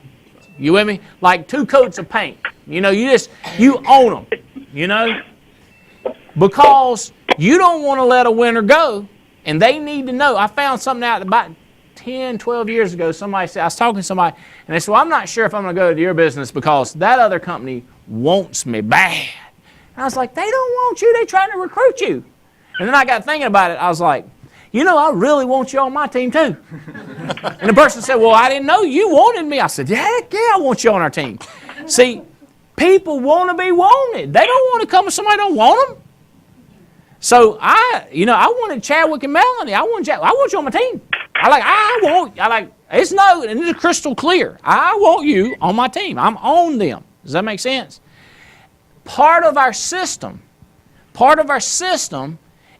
You with me? Like 2 coats of paint. You know, you own them. You know, because you don't want to let a winner go, and they need to know. I found something out about 10, 12 years ago. Somebody said, I was talking to somebody, and they said, well, I'm not sure if I'm going to go to your business because that other company wants me bad. And I was like, they don't want you. They're trying to recruit you. And then I got thinking about it. I was like, you know, I really want you on my team too. And the person said, well, I didn't know you wanted me. I said, heck yeah, I want you on our team. See, people want to be wanted. They don't want to come with somebody who don't want them. So I wanted Chadwick and Melanie. I want you on my team. And it's crystal clear. I want you on my team. I'm on them. Does that make sense? Part of our system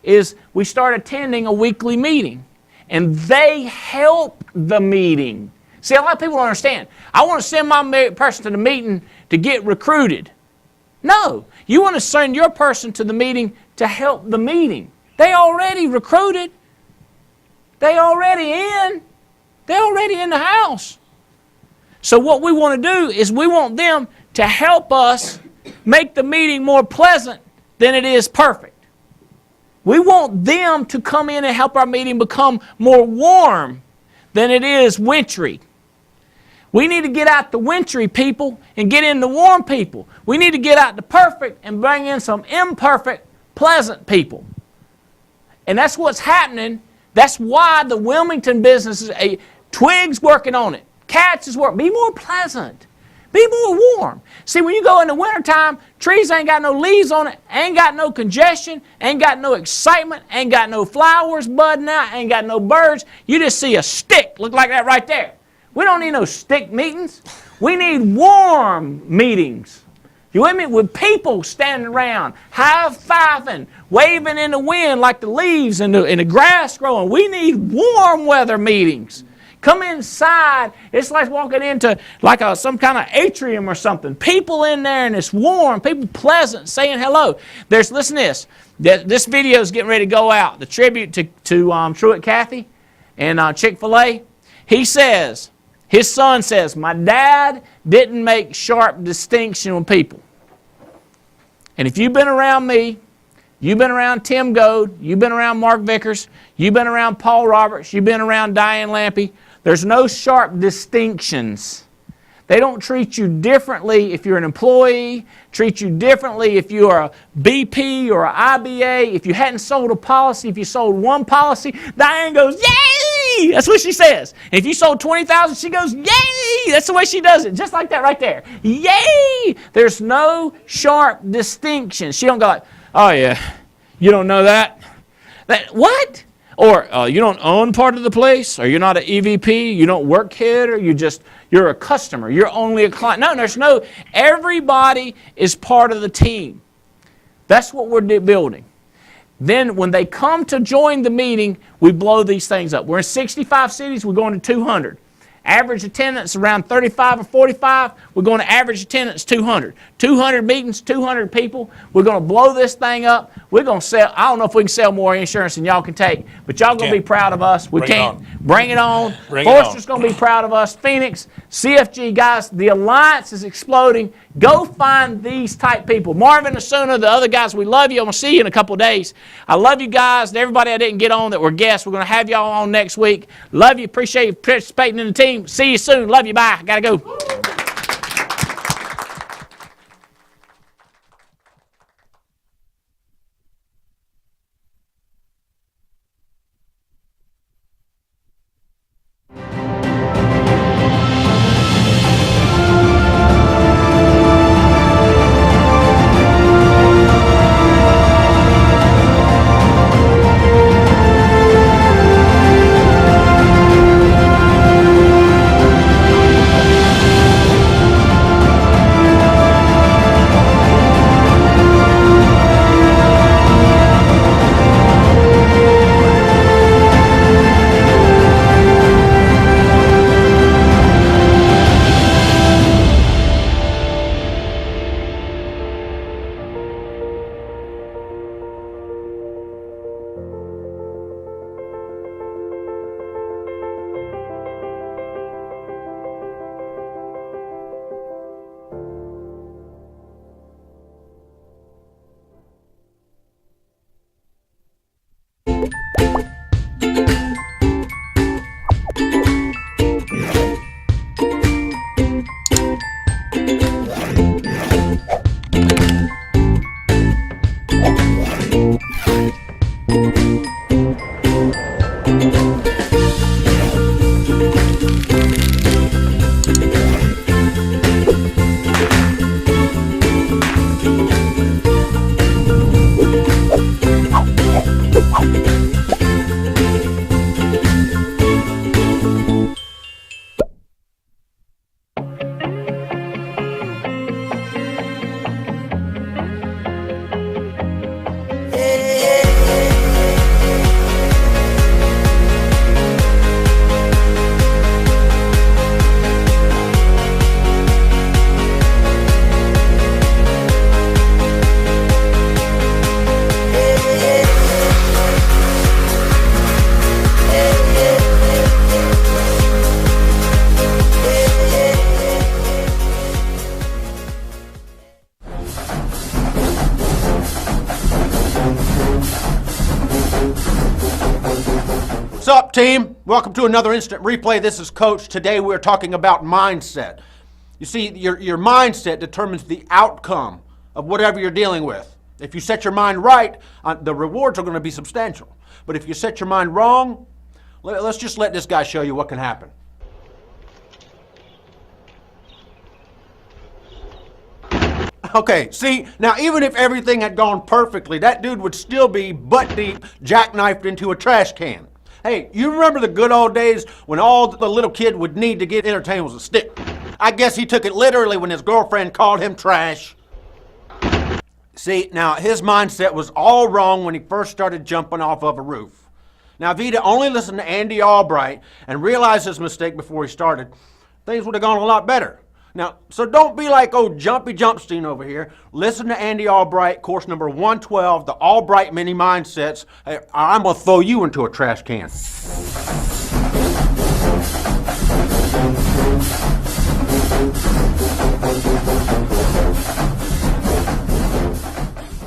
is we start attending a weekly meeting, and they help the meeting. See, a lot of people don't understand. I want to send my person to the meeting to get recruited. No. You want to send your person to the meeting to help the meeting. They already recruited. They already in. They're already in the house. So what we want to do is we want them to help us make the meeting more pleasant than it is perfect. We want them to come in and help our meeting become more warm than it is wintry. We need to get out the wintry people and get in the warm people. We need to get out the perfect and bring in some imperfect, pleasant people. And that's what's happening. That's why the Wilmington business is Twig's working on it. Katz is working. Be more pleasant. Be more warm. See, when you go in the wintertime, trees ain't got no leaves on it, ain't got no congestion, ain't got no excitement, ain't got no flowers budding out, ain't got no birds. You just see a stick. Look like that right there. We don't need no stick meetings. We need warm meetings. You with me? With people standing around, high-fiving, waving in the wind like the leaves and the grass growing. We need warm weather meetings. Come inside. It's like walking into like some kind of atrium or something. People in there and it's warm. People pleasant, saying hello. Listen to this. This video is getting ready to go out. The tribute to Truett Cathy and Chick-fil-A. He says, his son says, my dad didn't make sharp distinction with people. And if you've been around me, you've been around Tim Goad, you've been around Mark Vickers, you've been around Paul Roberts, you've been around Diane Lampy, there's no sharp distinctions. They don't treat you differently if you're an employee, treat you differently if you are a BP or an IBA. If you hadn't sold a policy, if you sold one policy, Diane goes, yay! That's what she says. And if you sold 20,000, she goes, yay! That's the way she does it, just like that right there. Yay! There's no sharp distinction. She don't go like, oh yeah, you don't know that? What? Or you don't own part of the place, or you're not an EVP, you don't work here, or you're a customer, you're only a client. No, everybody is part of the team. That's what we're building. Then when they come to join the meeting, we blow these things up. We're in 65 cities, we're going to 200. Average attendance around 35 or 45. We're going to average attendance 200. 200 meetings, 200 people. We're going to blow this thing up. We're going to sell. I don't know if we can sell more insurance than y'all can take, but y'all going to be proud of us. We can't. Bring it on. Forrester's going to be proud of us. Phoenix, CFG, guys, the alliance is exploding. Go find these type people. Marvin, Asuna, the other guys, we love you. I'm going to see you in a couple of days. I love you guys. And everybody I didn't get on that were guests, we're going to have y'all on next week. Love you. Appreciate you participating in the team. See you soon. Love you. Bye. Got to go. What's up, team? Welcome to another Instant Replay. This is Coach. Today we're talking about mindset. You see, your mindset determines the outcome of whatever you're dealing with. If you set your mind right, the rewards are going to be substantial. But if you set your mind wrong, let's just let this guy show you what can happen. Okay, see, now even if everything had gone perfectly, that dude would still be butt deep, jackknifed into a trash can. Hey, you remember the good old days when all the little kid would need to get entertained was a stick? I guess he took it literally when his girlfriend called him trash. See, now his mindset was all wrong when he first started jumping off of a roof. Now, if he'd only listened to Andy Albright and realized his mistake before he started, things would have gone a lot better. Now, so don't be like old Jumpy Jumpstein over here. Listen to Andy Albright, course number 112, the Albright Mini Mindsets. Hey, I'm going to throw you into a trash can.